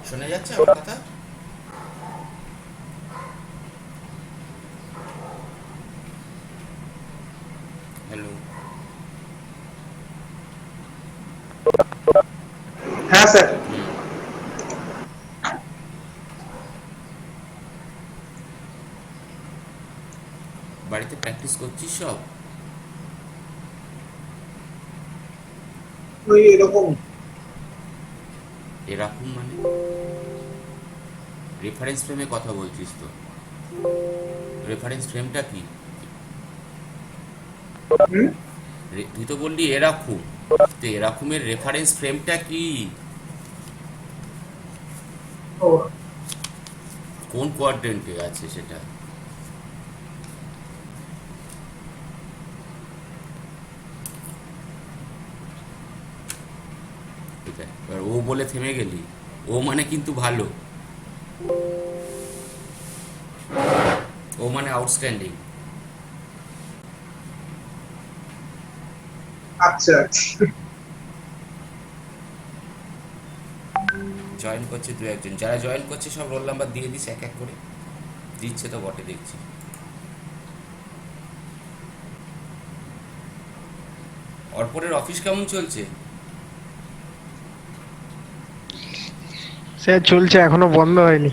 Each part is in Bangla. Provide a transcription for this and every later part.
শোনা যাচ্ছে আমার কথা? হ্যালো। হ্যাঁ স্যার। হুম। বাড়িতে প্র্যাকটিস করছিস সব? ওই এরকম। এরকম মানে রেফারেন্স ফ্রেমে কথা বলছিস তো? রেফারেন্স ফ্রেমটা কি? হুম? তুই তো বললি এরকম, তো এরকমের রেফারেন্স ফ্রেমটা কি? ও কোন কোয়াড্রেন্টে আছে সেটা? ঠিক আছে, এবার ও বলে থেমে গেলি। ও মানে কিন্তু ভালো। ও মানে আউটস্ট্যান্ডিং। আচ্ছা আচ্ছা। জয়েন করছে দু একজন, যারা জয়েন করছে সব রোল নাম্বার দিয়ে দিস এক এক করে। দিচ্ছে তো বটে দেখছি। অর্পণের অফিস কেমন চলছে? সে চলছে, এখনো বন্ধ হয়নি,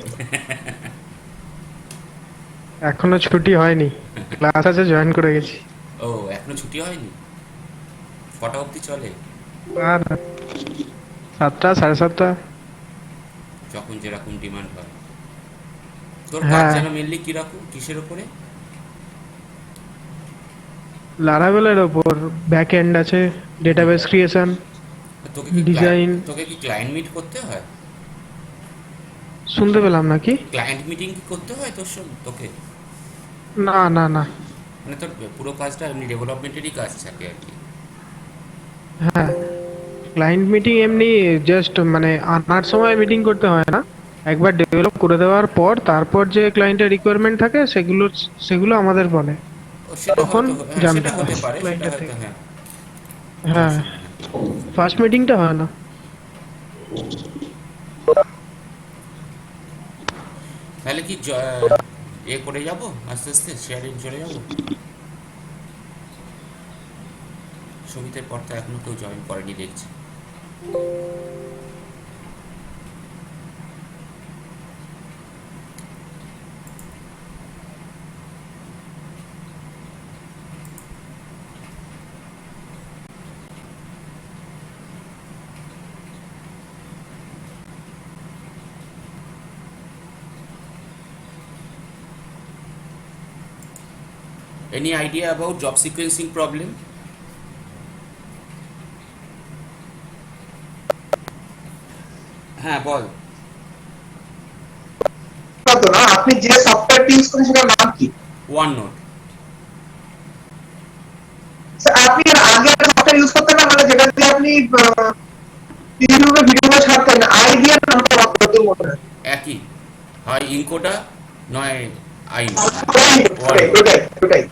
এখনো ছুটি হয়নি। ক্লাস আছে, জয়েন করে গেছি। ও, এখনো ছুটি হয়নি? কটা অবধি চলে? আর 7টা, 7:30। যখন যেরকম ডিমান্ড হয়। তোর কাজ হ্যাঁ, যেন মেনলি কিরকম, কিসের ওপরে? লারাভেলের ওপর ব্যাক এন্ড আছে, হুম। ডেটাবেস ক্রিয়েশন, তোকে ডিজাইন। কি ক্লায়েন্ট মিট করতে হয়? শুনতে পেলাম নাকি? ক্লায়েন্ট মিটিং কি করতে হয় তোর সঙ্গে তোকে? না না না। মানে তোর পুরো কাজটা এমনি ডেভেলপমেন্টেরই কাজ থাকে আর কি? হ্যাঁ, ক্লায়েন্ট মিটিং এমনি জাস্ট মানে আনার সময় মিটিং করতে হয় না। একবার ডেভেলপ করে দেওয়ার পর তারপর যে ক্লায়েন্টের রিকোয়ারমেন্ট থাকে সেগুলো সেগুলো আমাদের বলে, ও, সেটা তখন হয়তো, হ্যাঁ জানতে সেটা হয় হতে পারে, সেটা ক্লায়েন্টের হয়তো, থেকে। হ্যাঁ। কোনো হ্যাঁ, অসুবিধা নেই। ফার্স্ট মিটিংটা হয় না। তাহলে কি এ করে যাব, আস্তে আস্তে শেয়ারিং চলে যাব। সমিতের পর তো এখনো কেউ জয়েন করেনি দেখছি। Any idea about job sequencing problem? হ্যাঁ বল। না তো না, আপনি যে সফটওয়্যার ইউজ করেন সেটার নাম কি? One note. স্যার, আপনি এর আগে একটা সফটওয়্যার ইউজ করতেন না, মানে যেটা দিয়ে আপনি ইউটিউবে ভিডিও ছাড়তেন, আইডিয়ার নামটা নতুন মনে হয়। একই, হয় ইনকোডা নয় আইনো। ওয়ান ওটাই নোট। ওটাই ওটাই।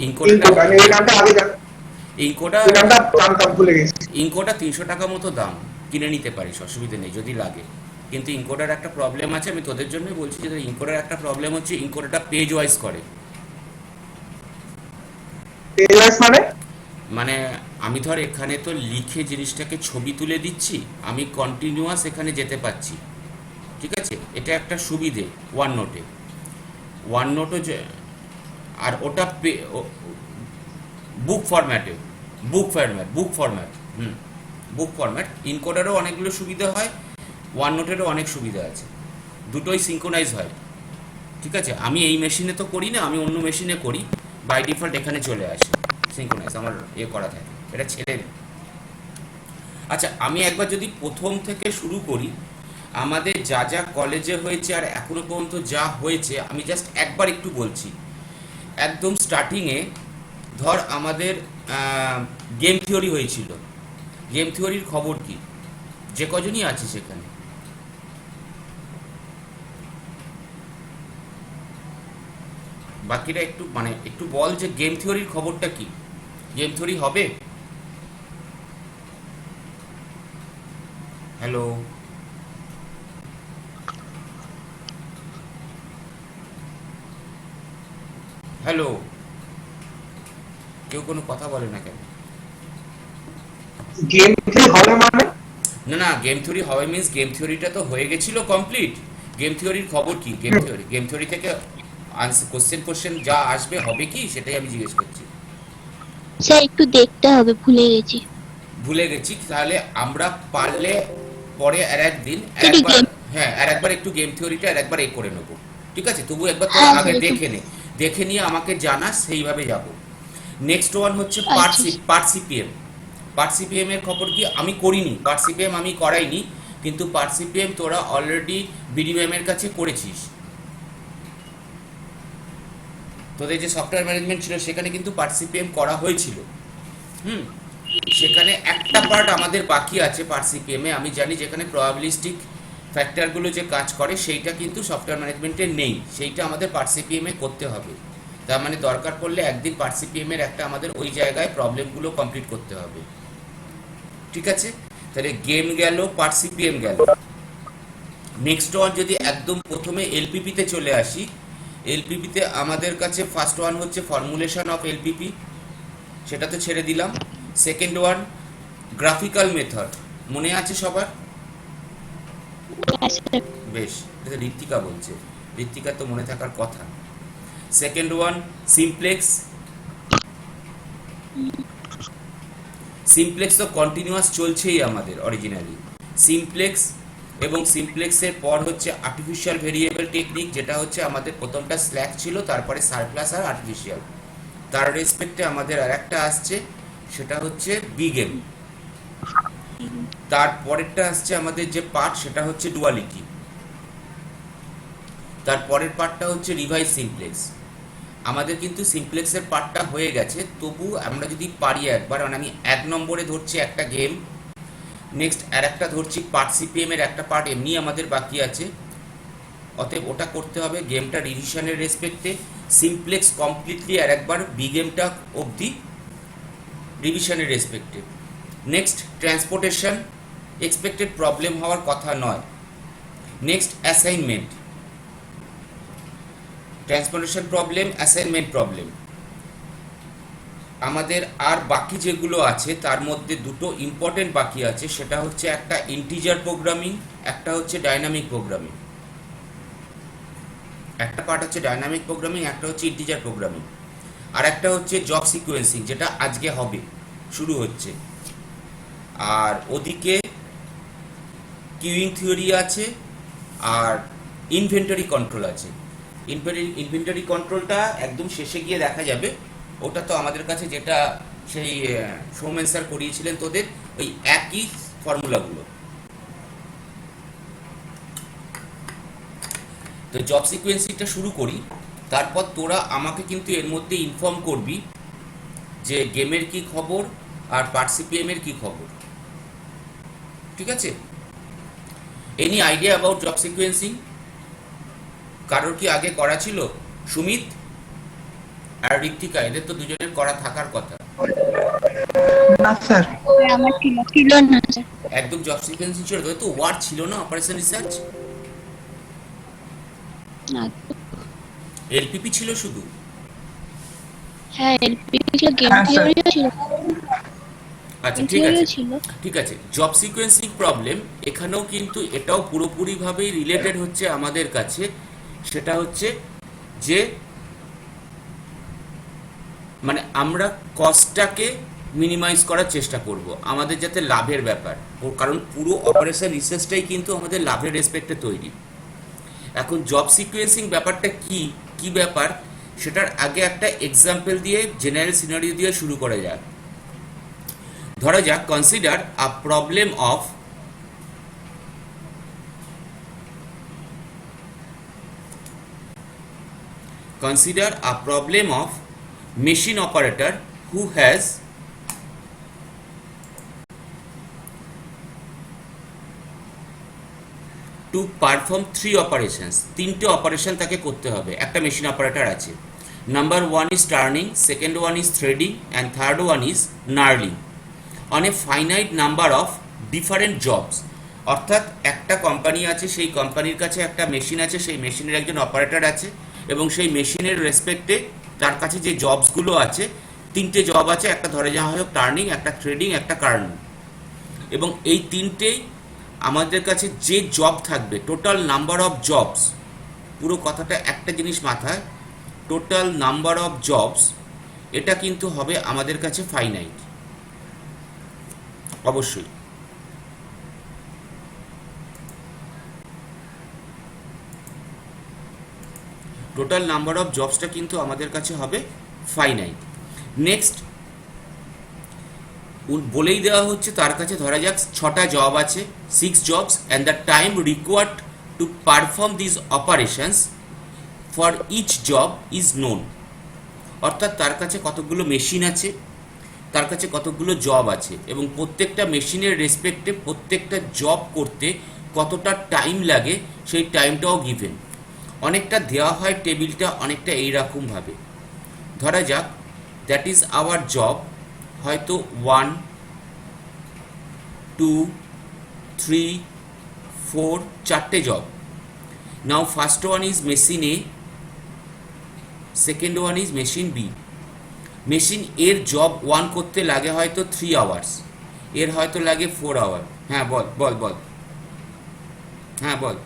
ইনকোডাটা, ইনপুট আমি এই হ্যাঁ। নামটা আগে জানতাম, ইনকোডা, এই নামটা জানতাম, ভুলে গেছি। ইনকোডা 300 টাকা মতো দাম। কিনে নিতে পারিস, অসুবিধা নেই যদি লাগে। কিন্তু ইনকোডার একটা প্রবলেম আছে, আমি তোদের জন্যই বলছি যে ইনকোডার একটা প্রবলেম হচ্ছে ইনকোডাটা পেজ ওয়াইজ করে। এলএস মানে? মানে আমি ধর এখানে তো লিখে জিনিসটাকে ছবি তুলে দিচ্ছি, আমি কন্টিনিউয়াস এখানে যেতে পাচ্ছি। ঠিক আছে, এটা একটা সুবিধে ওয়ান নোটে। ওয়ান নোটও যে, আর ওটা বুক ফরম্যাটে, বুক ফরম্যাট। হুম, বুক ফরম্যাট। ইনকোডারও অনেকগুলো সুবিধা হয়, ওয়ান নোটেরও অনেক সুবিধা আছে, দুটোই সিঙ্ক্রোনাইজ হয়। ঠিক আছে, আমি এই মেশিনে তো করি না, আমি অন্য মেশিনে করি। বাই ডিফল্ট এখানে চলে আসে সিঙ্ক্রোনাইজ, আমার করা থাকে, এটা ছেড়ে। আচ্ছা, আমি একবার যদি প্রথম থেকে শুরু করি, আমাদের যা যা কলেজে হয়েছে আর এখনো পর্যন্ত যা হয়েছে, আমি জাস্ট একবার একটু বলছি। একদম স্টার্টিংয়ে ধর আমাদের গেম থিওরি হয়েছিল। গেম থিওরির খবর কি? যে কজনই আছে সেখানে, বাকিরা একটু মানে একটু বল যে গেম থিওরির খবরটা কি। গেম থিওরি হবে? হ্যালো? হ্যালো, কেউ কোনো কথা বলে না কেন? গেম হবে মানে? না না, গেম থিওরি হবে মিন্স গেম থিওরিটা তো হয়ে গেছিল কমপ্লিট। গেম থিওরির খবর কি? গেম থিওরি থেকে আনসার কোশ্চেন যা আসবে হবে কি, সেটাই আমি জিজ্ঞেস করছি। স্যার একটু দেখতে হবে, ভুলে গেছি। ভুলে গেছি, তাহলে আমরা পারলে পরে আর একদিন সেটি একবার, game- হ্যাঁ আর একবার একটু গেম থিওরিটা আর একবার করে নেবো, ঠিক আছে? তবু একবার তো হ্যাঁ, আগে হ্যাঁ, দেখে নে, দেখে নিয়ে আমাকে জানাস, সেইভাবে যাব। নেক্সট ওয়ান হচ্ছে আচ্ছা। Part CPM. পার্ট সিপিএম এর খবর কি? আমি করিনি পার্ট সিপিএম, আমি করাইনি, কিন্তু পার্ট সিপিএম তোরা অলরেডি বিডিএম এর কাছে করেছিস। তোদের যে সফটওয়্যার ম্যানেজমেন্ট ছিল সেখানে কিন্তু পার্ট সিপিএম করা হয়েছিল। হুম, সেখানে একটা পার্ট আমাদের বাকি আছে পার্ট সিপিএম এ, আমি জানি, যেখানে প্রবাবিলিস্টিক ফ্যাক্টরগুলো যে কাজ করে সেইটা কিন্তু সফটওয়্যার ম্যানেজমেন্টে নেই, সেইটা আমাদের পার্ট সিপিএম এ করতে হবে। তার মানে দরকার পড়লে একদিন পার্ট সিপিএম এর একটা আমাদের ওই জায়গায় প্রবলেমগুলো কমপ্লিট করতে হবে, ঠিক আছে? তাহলে গেম গেল, পার্ট সিপিএম গেল। নেক্সট ওয়ান যদি একদম প্রথমে এলপিপিতে চলে আসি, এলপিপিতে আমাদের কাছে ফার্স্ট ওয়ান হচ্ছে ফর্মুলেশন অফ এলপিপি, সেটা তো ছেড়ে দিলাম। সেকেন্ড ওয়ান গ্রাফিক্যাল মেথড, মনে আছে সবার? হ্যাঁ, স্যার। বেশ, এটা ঋত্বিকা বলছে, ঋত্বিকার তো মনে থাকার কথা। Second one simplex. সিমপ্লেক্স তো কন্টিনিউয়াস চলছেই আমাদের অরিজিনালি, সিমপ্লেক্স। এবং সিমপ্লেক্সের পর হচ্ছে আর্টিফিশিয়াল ভেরিয়েবল টেকনিক, যেটা হচ্ছে আমাদের প্রথমটা স্ল্যাক ছিল, তারপরে সারপ্লাস আর আর্টিফিশিয়াল। তার রেসপেক্টে আমাদের আর একটা আসছে, সেটা হচ্ছে বিগেম। তারপরেরটা আসছে আমাদের যে পার্ট, সেটা হচ্ছে ডুয়ালিটি। তারপরের পার্টটা হচ্ছে রিভাইজ সিমপ্লেক্স। আমাদের কিন্তু সিমপ্লেক্সের পার্টটা হয়ে গেছে, তবু আমরা যদি পারি একবার, মানে আমি 1 নম্বরে ধরছি একটা গেম, নেক্সট আর একটা ধরছি পার্ট সিপিএম এর একটা পার্ট এমনি আমাদের বাকি আছে, অতএব ওটা করতে হবে গেমটা রিভিশনের রেসপেক্টে। সিমপ্লেক্স কমপ্লিটলি আর একবার বি গেমটা অবধি রিভিশনের রেসপেক্টে। নেক্সট ট্রান্সপোর্টেশন, এক্সপেক্টেড প্রবলেম হওয়ার কথা নয়। Next assignment, transportation problem, assignment problem. আমাদের আর বাকি যেগুলো আছে তার মধ্যে দুটো ইম্পর্টেন্ট বাকি আছে, সেটা হচ্ছে একটা ইন্টিজার প্রোগ্রামিং, একটা হচ্ছে ডাইনামিক প্রোগ্রামিং। একটা পার্ট হচ্ছে ডাইনামিক প্রোগ্রামিং, একটা হচ্ছে ইন্টিজার প্রোগ্রামিং, আর একটা হচ্ছে জব সিকোয়েন্সিং, যেটা আজকে হবে, শুরু হচ্ছে। আর ওদিকে কিউইং থিওরি আছে, আর ইনভেন্টরি কন্ট্রোল আছে। ইনভেন্টরি কন্ট্রোলটা একদম শেষে গিয়ে দেখা যাবে, ওটা তো আমাদের কাছে যেটা সেই সৌমেন স্যার করিয়েছিলেন তোদের, ওই একই ফর্মুলাগুলো। তো জব সিকোয়েন্সিংটা শুরু করি, তারপর তোরা আমাকে কিন্তু এর মধ্যে ইনফর্ম করবি যে গেমের কি খবর আর পার্ট সিপিএম এর কি খবর, ঠিক আছে? Any idea about job sequencing? কারোর কি আগে করা ছিল? সুমিত আর ঋত্বিকা, এদের তো দুজনের করা থাকার কথা। না স্যার। আমার ছিল না স্যার। একদম জব সিকোয়েন্সিং ছিল, তো ওয়ার্ড ছিল না অপারেশন রিসার্চ, না। এলপিপি ছিল শুধু। হ্যাঁ, এলপি ছিল, গেম হ্যাঁ, স্যার। থিওরিও ছিল। আচ্ছা গেম ঠিক থিওরিও আছে, ছিল। ঠিক আছে। জব সিকোয়েন্সিং প্রবলেম এখানেও কিন্তু এটাও পুরোপুরিভাবেই রিলেটেড হচ্ছে আমাদের কাছে, সেটা হচ্ছে যে মানে আমরা কস্টটাকে মিনিমাইজ করার চেষ্টা করব, আমাদের যাতে লাভের ব্যাপার, কারণ পুরো অপারেশন রিসার্চটাই কিন্তু আমাদের লাভের রেসপেক্টে তৈরি। এখন জব সিকোয়েন্সিং ব্যাপারটা কি কি ব্যাপার, সেটার আগে একটা এক্সাম্পল দিয়ে, জেনারেল সিনারিও দিয়ে শুরু করা যাক। ধরা যাক, consider a problem of machine operator who has to perform 3 operations, 3টে অপারেশন তাকে করতে হবে। একটা মেশিন অপারেটর আছে, number 1 is turning, second one is threading, and third one is knurling on a finite number of different jobs। অর্থাৎ একটা কোম্পানি আছে, সেই কোম্পানির কাছে একটা মেশিন আছে, সেই মেশিনের একজন অপারেটর আছে, এবং সেই মেশিনের রেসপেক্টে তার কাছে যে জবসগুলো আছে, 3টে জব আছে, একটা ধরে যাওয়া হোক টার্নিং, একটা থ্রেডিং, একটা কার্নিং, এবং এই 3টেই আমাদের কাছে যে জব থাকবে, টোটাল নাম্বার অফ জবস, পুরো কথাটা একটা জিনিস মাথায়, টোটাল নাম্বার অফ জবস, এটা কিন্তু হবে আমাদের কাছে ফাইনাইট অবশ্যই। টোটাল নাম্বার অফ জবসটা কিন্তু আমাদের কাছে হবে ফাইনাইট। নেক্সট বলেই দেওয়া হচ্ছে তার কাছে ধরা যাক 6টা জব আছে, 6 jobs, and the time required to perform this operations for each job is known. অর্থাৎ তার কাছে কতগুলো মেশিন আছে, তার কাছে কতগুলো জব আছে, এবং প্রত্যেকটা মেশিনের রেসপেক্টে প্রত্যেকটা জব করতে কতটা টাইম লাগে সেই টাইমটাও গিভেন। অনেকটা দেওয়া হয় টেবিলটা অনেকটা এইরকমভাবে, ধরা যাক দ্যাট ইজ আওয়ার জব, হয়তো 1 2 3 4 4টে job. Now first one is machine A, second one is machine B. Machine এর জব 1 করতে লাগে হয়তো 3 আওয়ার্স, এর হয়তো লাগে 4 আওয়ার। হ্যাঁ বল বল বল, হ্যাঁ বল,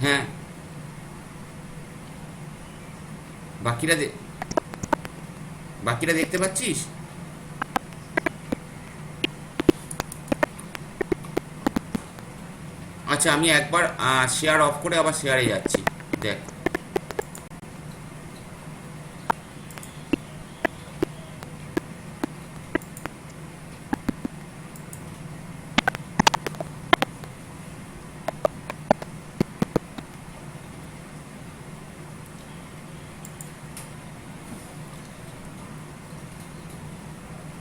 হ্যাঁ বাকিরা দেখতে পাচ্ছিস? আচ্ছা আমি একবার শেয়ার অফ করে আবার শেয়ারে যাচ্ছি, দেখ।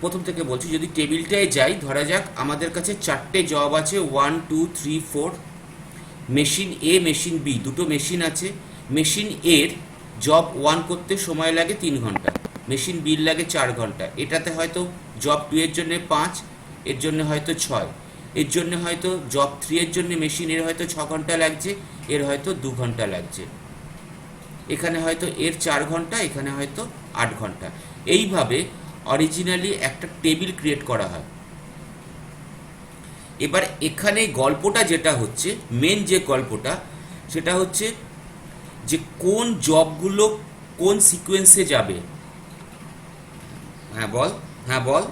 প্রথম থেকে বলছি, যদি টেবিলটায় যাই, ধরা যাক আমাদের কাছে 4টে জব আছে, 1 2 3 4। মেশিন এ মেশিন বি, দুটো মেশিন আছে। মেশিন এর জব 1 করতে সময় লাগে 3 ঘন্টা, মেশিন বির লাগে 4 ঘন্টা। এটাতে হয়তো জব 2 এর জন্য 5, এর জন্য হয়তো 6, এর জন্য হয়তো জব 3 এর জন্য মেশিন এর হয়তো 6 ঘন্টা লাগছে, এর হয়তো 2 ঘন্টা লাগছে, এখানে হয়তো এর 4 ঘন্টা, এখানে হয়তো 8 ঘন্টা। এইভাবে অরিজিনালি একটা টেবিল ক্রিয়েট করা হয়। এবার এখানে গল্পটা যেটা হচ্ছে, মেন যে গল্পটা, সেটা হচ্ছে যে কোন জবগুলো কোন সিকোয়েন্সে যাবে। হ্যাঁ বল, হ্যাঁ বল,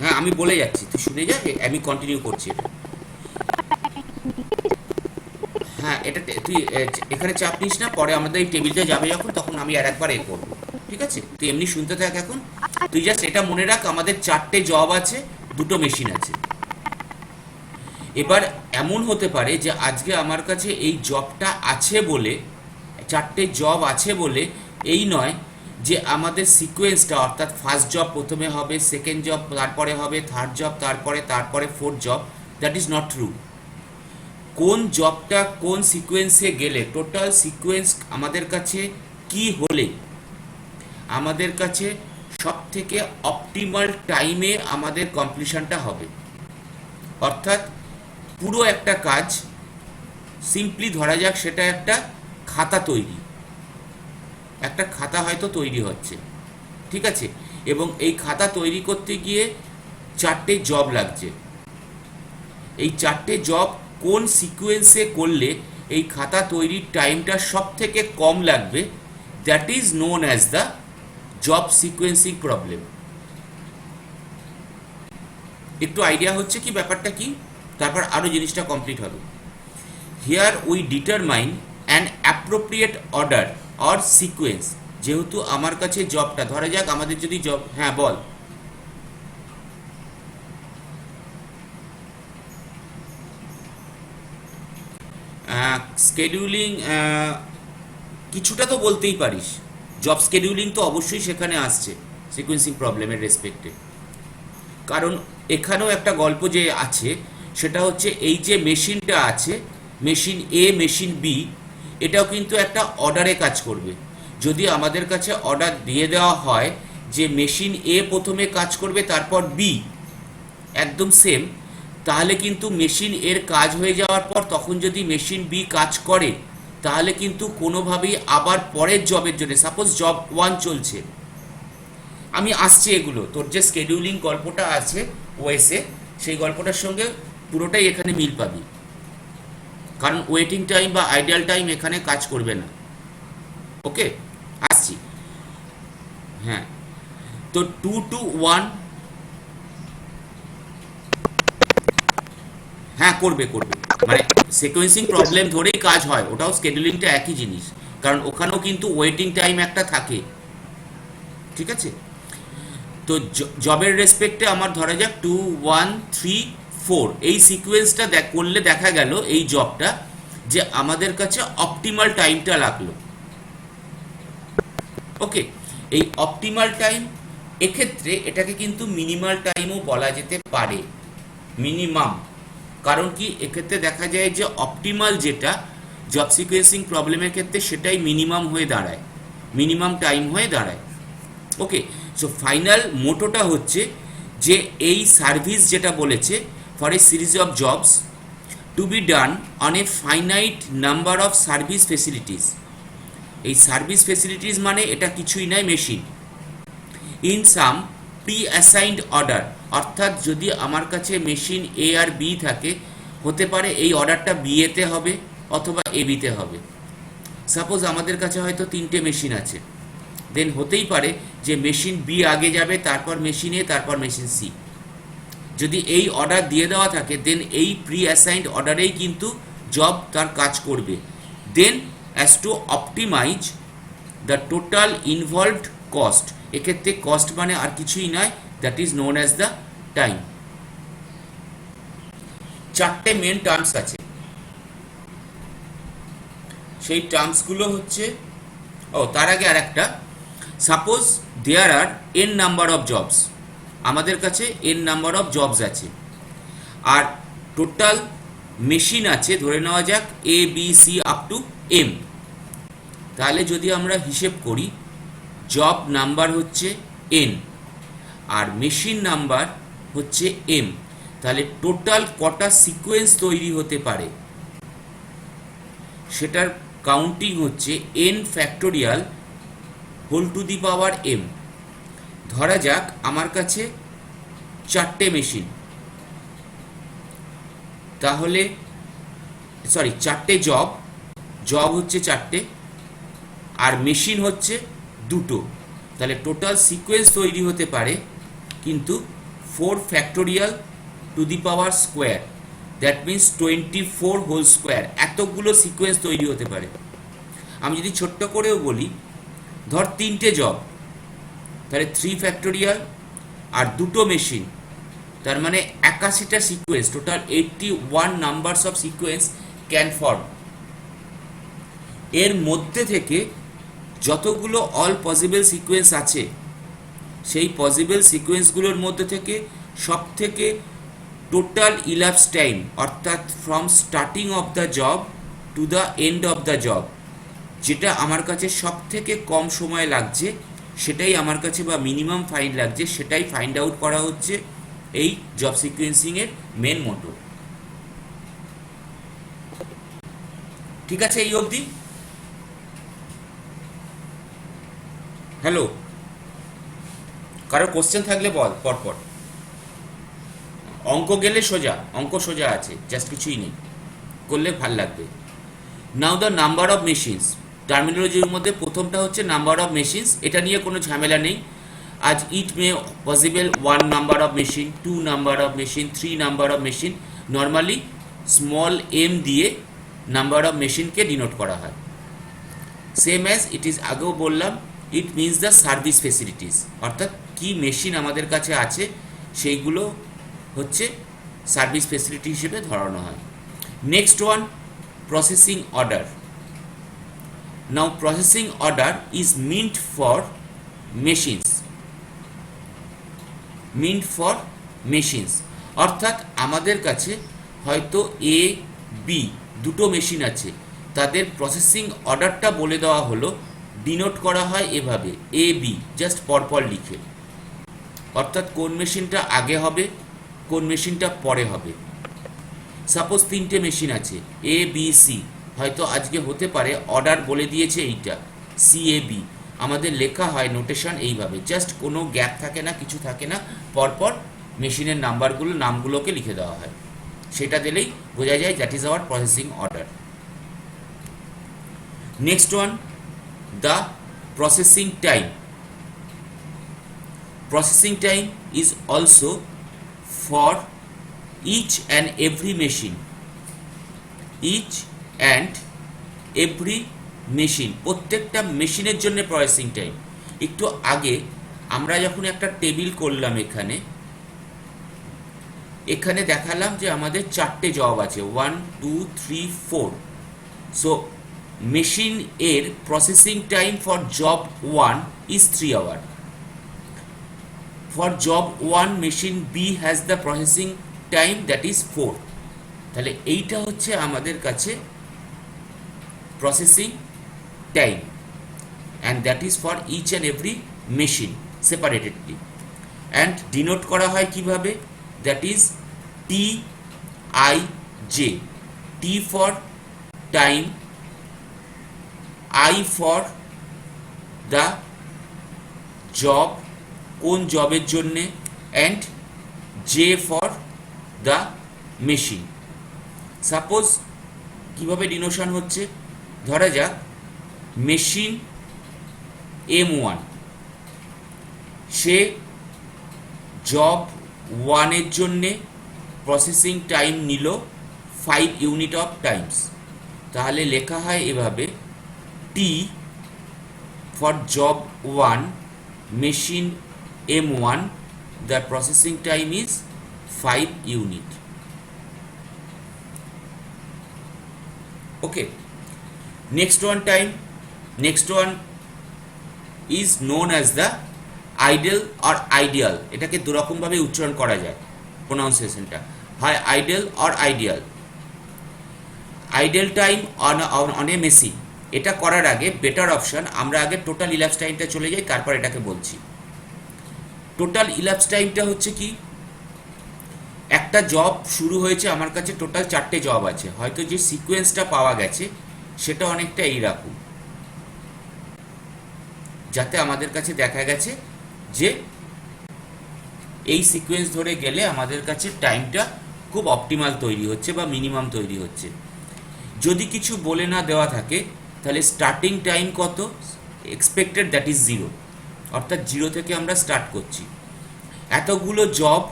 হ্যাঁ আমি বলে যাচ্ছি, তুই শুনে যা, আমি কন্টিনিউ করছি এটা। হ্যাঁ এটা তুই এখানে চাপ নিস না, পরে আমাদের এই টেবিলটা যাবে যখন, তখন আমি আর একবার করবো, ঠিক আছে? তুই এমনি শুনতে থাক এখন, তুই জাস্ট এটা মনে রাখ, আমাদের 4টে জব আছে, 2টো মেশিন আছে। এবার এমন হতে পারে যে আজকে আমার কাছে এই জবটা আছে বলে, 4টে জব আছে বলে এই নয় যে আমাদের সিকোয়েন্সটা, অর্থাৎ ফার্স্ট জব প্রথমে হবে, সেকেন্ড জব তারপরে হবে, থার্ড জব তারপরে fourth job. That is not true. কোন জবটা কোন সিকোয়েন্সে গেলে, টোটাল সিকোয়েন্স আমাদের কাছে কি হলে আমাদের কাছে সব থেকে অপটিমাল টাইমে আমাদের কমপ্লিশনটা হবে। অর্থাৎ পুরো একটা কাজ, সিম্পলি ধরা যাক সেটা একটা খাতা তৈরি, একটা খাতা হয়তো তৈরি হচ্ছে, ঠিক আছে? এবং এই খাতা তৈরি করতে গিয়ে 4টে জব লাগছে। এই 4টে জব কোন সিকোয়েন্সে করলে এই খাতা তৈরির টাইমটা সব থেকে কম লাগবে, that is known as the job sequencing problem. একটু আইডিয়া হচ্ছে কি ব্যাপারটা কি? তারপর আরো জিনিসটা কমপ্লিট হবে। Here we determine an appropriate order or sequence. যেহেতু আমার কাছে জবটা, ধরা যাক আমাদের যদি জব, হ্যাঁ বল, স্কেডিউলিং কিছুটা তো বলতেই পারিস, জব স্কেডিউলিং তো অবশ্যই সেখানে আসছে সিকোয়েন্সিং প্রবলেমের রেসপেক্টে। কারণ এখানেও একটা গল্প যে আছে, সেটা হচ্ছে এই যে মেশিনটা আছে, মেশিন এ মেশিন বি, এটাও কিন্তু একটা অর্ডারে কাজ করবে। যদি আমাদের কাছে অর্ডার দিয়ে দেওয়া হয় যে মেশিন এ প্রথমে কাজ করবে তারপর বি, একদম সেম, তাহলে কিন্তু মেশিন এর কাজ হয়ে যাওয়ার পর তখন যদি মেশিন বি কাজ করে, তাহলে কিন্তু কোনোভাবেই আবার পরের জবের জন্য, সাপোজ জব 1 চলছে, আমি আসছি এগুলো, তোর যে স্কেডিউলিং গল্পটা আছে ওএসে, সেই গল্পটার সঙ্গে পুরোটাই এখানে মিল পাবি, কারণ ওয়েটিং টাইম বা আইডিয়াল টাইম এখানে কাজ করবে না। ওকে, আসছি। হ্যাঁ, তো 2 to 1, হ্যাঁ করবে, মানে সিকোয়েন্সিং প্রবলেম ধরেই কাজ হয়, ওটাও স্কেডিউলিংটা একই জিনিস, কারণ ওখানেও কিন্তু ওয়েটিং টাইম একটা থাকে। ঠিক আছে, তো জবের রেসপেক্টে আমার ধরা যাক 2, 1, 3, 4 এই সিকোয়েন্সটা করলে দেখা গেল এই জবটা যে আমাদের কাছে অপটিমাল টাইমটা লাগলো। ওকে, এই অপটিমাল টাইম, এক্ষেত্রে এটাকে কিন্তু মিনিমাল টাইমও বলা যেতে পারে, মিনিমাম। কারণ কি, এক্ষেত্রে দেখা যায় যে অপটিমাল যেটা জব সিকোয়েন্সিং প্রবলেমের ক্ষেত্রে সেটাই মিনিমাম হয়ে দাঁড়ায়, মিনিমাম টাইম হয়ে দাঁড়ায়। ওকে, সো ফাইনাল মোটোটা হচ্ছে যে এই সার্ভিস যেটা বলেছে, for a series of jobs to be done on a finite number of service facilities. এই সার্ভিস ফেসিলিটিস মানে এটা কিছুই নয়, machine, in some pre assigned order, অর্থাৎ যদি আমার কাছে মেশিন এ আর বি থাকে, হতে পারে এই অর্ডারটা বি এতে হবে অথবা এ বিতে হবে। সাপোজ আমাদের কাছে হয়তো 3টে মেশিন আছে, দেন হতেই পারে যে মেশিন বি আগে যাবে, তারপর মেশিন এ, তারপর মেশিন সি। যদি এই অর্ডার দিয়ে দেওয়া থাকে, দেন এই প্রি অ্যাসাইন্ড অর্ডারেই কিন্তু জব তার কাজ করবে। Then as to optimise the total involved cost, এক্ষেত্রে কস্ট মানে আর কিছুই নয়, that is known as the time. 4টে মেন টার্মস আছে, সেই টার্মসগুলো হচ্ছে, তার আগে আর একটা, suppose there are n number of jobs, আমাদের কাছে এন নাম্বার অফ জবস আছে, আর টোটাল মেশিন আছে ধরে নেওয়া যাক A B C up to M. তাহলে যদি আমরা হিসেব করি, জব নাম্বার হচ্ছে এন আর মেশিন নাম্বার হচ্ছে এম, তাহলে টোটাল কটা সিকোয়েন্স তৈরি হতে পারে সেটার কাউন্টিং হচ্ছে n factorial whole to the power m. ধরা যাক আমার কাছে 4টে মেশিন, তাহলে 4টে জব হচ্ছে 4টে আর মেশিন হচ্ছে 2টো, তাহলে টোটাল সিকোয়েন্স তৈরি হতে পারে কিন্তু 4 factorial to the power square, that means 24 whole square, এতগুলো সিকোয়েন্স তৈরি হতে পারে। আমি যদি ছোট্ট করেও বলি, ধর 3টে জব, তাহলে 3 ফ্যাক্টোরিয়াল আর 2টো মেশিন, তার মানে 81টা sequence, total 81 numbers of sequence can form. এর মধ্যে থেকে যতগুলো অল পসিবল সিকোয়েন্স আছে, সেই পসিবল সিকোয়েন্সগুলোর মধ্যে থেকে সব থেকে টোটাল ইলাপস টাইম, অর্থাৎ from starting of the job to the end of the job, যেটা আমার কাছে সব থেকে কম সময় লাগছে, সেটাই আমার কাছে বা মিনিমাম ফাইন লাগছে, সেটাই ফাইন্ড আউট করা হচ্ছে এই জব সিকোয়েন্সিংয়ের মেন মোটো। ঠিক আছে এই অবধি? হ্যালো, কারো কোশ্চেন থাকলে বল পরপর। অঙ্ক গেলে সোজা, অঙ্ক সোজা আছে, জাস্ট কিছুই নেই, করলে ভাল লাগবে। নাও দ্য নাম্বার অফ মেশিনস, টার্মিনোলজির মধ্যে প্রথমটা হচ্ছে নাম্বার অফ মেশিনস, এটা নিয়ে কোনো ঝামেলা নেই। As it may possible 1 number of machine, 2 number of machine, 3 number of machine, normally small M দিয়ে নাম্বার অফ মেশিনকে ডিনোট করা হয়। সেম অ্যাজ ইট ইজ, আগেও বললাম, it means the service facilities, অর্থাৎ কি মেশিন আমাদের কাছে আছে সেইগুলো হচ্ছে সার্ভিস ফেসিলিটি হিসেবে ধরানো হয়। Next one, processing order. Now processing order is meant for machines, অর্থাৎ আমাদের কাছে হয়তো এ বি 2টো মেশিন আছে, তাদের প্রসেসিং অর্ডারটা বলে দেওয়া হলো, ডিনোট করা হয় এভাবে এ বি, জাস্ট পরপর লিখে, অর্থাৎ কোন মেশিনটা আগে হবে কোন মেশিনটা পরে হবে। সাপোজ 3টে মেশিন আছে এ বি সি, হয়তো আজকে হতে পারে অর্ডার বলে দিয়েছে এইটা CAB, আমাদের লেখা হয় নোটেশন এইভাবে, জাস্ট কোনো গ্যাপ থাকে না, কিছু থাকে না, পরপর মেশিনের নামগুলোকে লিখে দেওয়া হয়, সেটা দিলেই বোঝা যায় that is hour processing order. Next one, the processing time. Processing time is also for each and every machine. Each and every machine, প্রত্যেকটা মেশিনের জন্য প্রসেসিং টাইম। একটু আগে আমরা যখন একটা টেবিল করলাম এখানে দেখালাম যে আমাদের 4টে জব আছে, 1 2 3 4। সো মেশিন এর processing time for job 1 is 3 hour. For job 1 machine B has the processing time that is 4. তাহলে এইটা হচ্ছে আমাদের কাছে processing time, and that is for each and every machine separately, and denote করা হয় কিভাবে, that is TIJ, T for time, I for the job, কোন জবের জন্যে, and J for the machine. Suppose কিভাবে ডিনোশন হচ্ছে, ধরা যাক মেশিন M1, সে জব 1 জন্যে প্রসেসিং টাইম নিল 5 ইউনিট অফ টাইমস। তাহলে লেখা হয় এভাবে, T for job 1 machine M1, the processing time is 5 unit. Okay, next one is known as the idle or ideal. এটাকে দুরকম ভাবে উচ্চারণ করা যায়, প্রোনাউন্সিয়েশনটা হয় idle or ideal. Idle time on a machine, এটা করার আগে বেটার অপশন আমরা আগে টোটাল ইলাপস টাইমটা চলে যাই, তারপর এটাকে বলছি। টোটাল ইলাপস টাইমটা হচ্ছে কি, একটা জব শুরু হয়েছে, আমার কাছে টোটাল 4টে জব আছে, হয়তো যে সিকোয়েন্সটা পাওয়া গেছে সেটা অনেকটা এইরকম, যাতে আমাদের কাছে দেখা গেছে যে এই সিকোয়েন্স ধরে গেলে আমাদের কাছে টাইমটা খুব অপটিমাল তৈরি হচ্ছে বা মিনিমাম তৈরি হচ্ছে। যদি কিছু বলে না দেওয়া থাকে তাহলে স্টার্টিং টাইম কত, এক্সপেক্টেড দ্যাট ইজ 0, অর্থাৎ 0 থেকে আমরা স্টার্ট করছি। এতগুলো জব,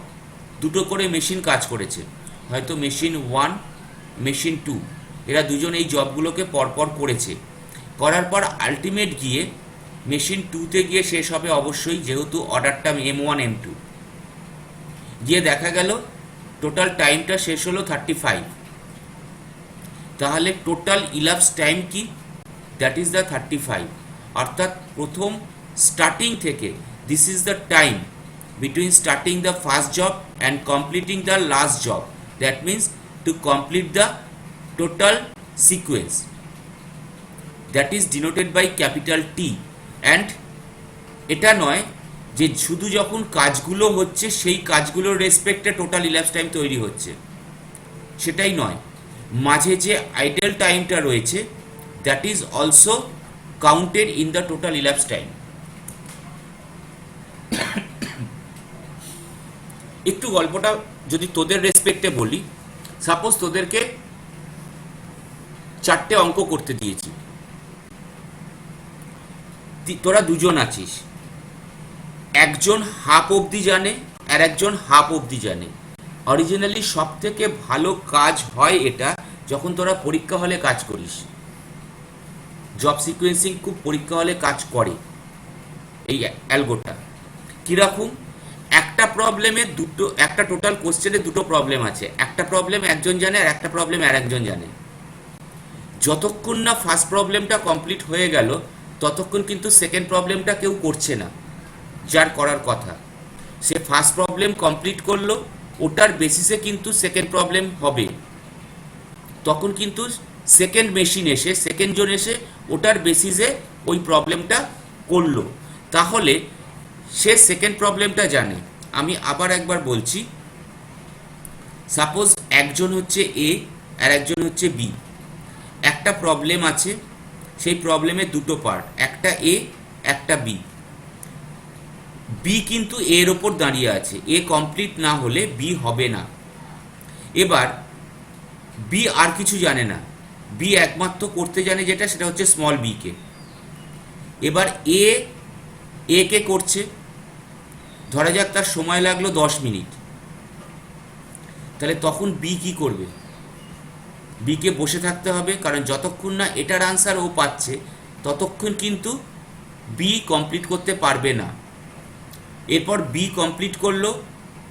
দুটো করে মেশিন কাজ করেছে, হয়তো মেশিন 1 মেশিন 2, এরা দুজন এই জবগুলোকে পরপর করেছে, করার পর আলটিমেট গিয়ে মেশিন 2তে গিয়ে শেষ হবে অবশ্যই, যেহেতু অর্ডারটা M1 M2, গিয়ে দেখা গেল টোটাল টাইমটা শেষ হলো 35। তাহলে টোটাল ইলাপস টাইম কি, দ্যাট ইজ দ্য 35, অর্থাৎ প্রথম স্টার্টিং থেকে this is the time between starting the first job and completing the last job, that means to complete the total sequence, that is denoted by capital T। and এটা নয় যে শুধু যখন কাজগুলো হচ্ছে সেই কাজগুলোর রেসপেক্টে টোটাল ইলাপস টাইম তৈরি হচ্ছে, সেটাই নয়, মাঝে যে আইডেল টাইমটা রয়েছে that is also counted in the total elapsed time. একটু গল্পটা যদি তোদের রেসপেক্টে বলি, সাপোজ তোদেরকে 4টে অঙ্ক করতে দিয়েছি, তোরা দুজন আছিস, একজন হাফ অবধি জানে আর একজন হাফ অবধি জানে। অরিজিনালি সব থেকে ভালো কাজ হয় এটা যখন তোরা পরীক্ষা হলে কাজ করিস, জব সিকোয়েন্সিং খুব পরীক্ষা হলে কাজ করে এই অ্যালগোটা। কীরকম, একটা প্রবলেমে একটা টোটাল কোশ্চেনে দুটো প্রবলেম আছে, একটা প্রবলেম একজন জানে আর একটা প্রবলেম আর একজন জানে। যতক্ষণ না ফার্স্ট প্রবলেমটা কমপ্লিট হয়ে গেল ততক্ষণ কিন্তু সেকেন্ড প্রবলেমটা কেউ করছে না, যার করার কথা সে ফার্স্ট প্রবলেম কমপ্লিট করলো, ওটার বেসিসে কিন্তু সেকেন্ড প্রবলেম হবে। তখন কিন্তু সেকেন্ড মেশিন এসে, সেকেন্ড জন এসে ওটার বেসিসে ওই প্রবলেমটা করলো, তাহলে সে সেকেন্ড প্রবলেমটা জানে। আমি আবার একবার বলছি, সাপোজ একজন হচ্ছে এ আর একজন হচ্ছে বি, একটা প্রবলেম আছে, সেই প্রবলেমের দুটো পার্ট, একটা এ একটা বি। বি কিন্তু এর ওপর দাঁড়িয়ে আছে, এ কমপ্লিট না হলে বি হবে না। এবার বি আর কিছু জানে না, বি একমাত্র করতে জানে যেটা, সেটা হচ্ছে স্মল বি কে। এবার এ কে করছে, ধরা যাক তার সময় লাগলো 10 মিনিট, তাহলে তখন বি কি করবে? বিকে বসে থাকতে হবে, কারণ যতক্ষণ না এটার আনসার ও পাচ্ছে ততক্ষণ কিন্তু বি কমপ্লিট করতে পারবে না। এরপর বি কমপ্লিট করলো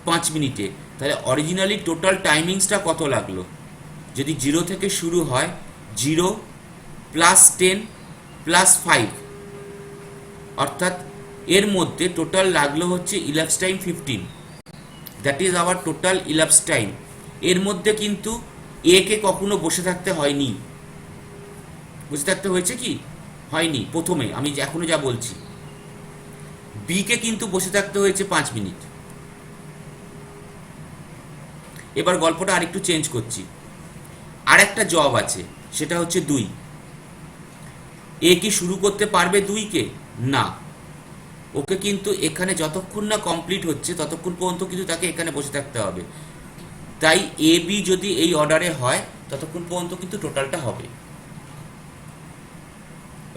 5 মিনিটে, তাহলে অরিজিনালি টোটাল টাইমিংসটা কত লাগলো? যদি 0 থেকে শুরু হয়, 0 প্লাস 10 প্লাস 5, অর্থাৎ এর মধ্যে টোটাল লাগলো হচ্ছে elapsed time 15। That is our total elapsed time. এর মধ্যে কিন্তু এ কে কখনো বসে থাকতে হয়নি। বসে থাকতে হয়েছে কি? হয়নি। প্রথমে আমি এখনো যা বলছি, বি কে কিন্তু বসে থাকতে হয়েছে 5 মিনিট। এবার গল্পটা আরেকটু চেঞ্জ করছি, আর একটা জব আছে, সেটা হচ্ছে 2। এ কি শুরু করতে পারবে 2 কে? না, ওকে কিন্তু এখানে যতক্ষণ না কমপ্লিট হচ্ছে ততক্ষণ পর্যন্ত কিন্তু তাকে এখানে বসে থাকতে হবে। তাই এ বি যদি এই অর্ডারে হয় ততক্ষণ পর্যন্ত কিন্তু টোটালটা হবে।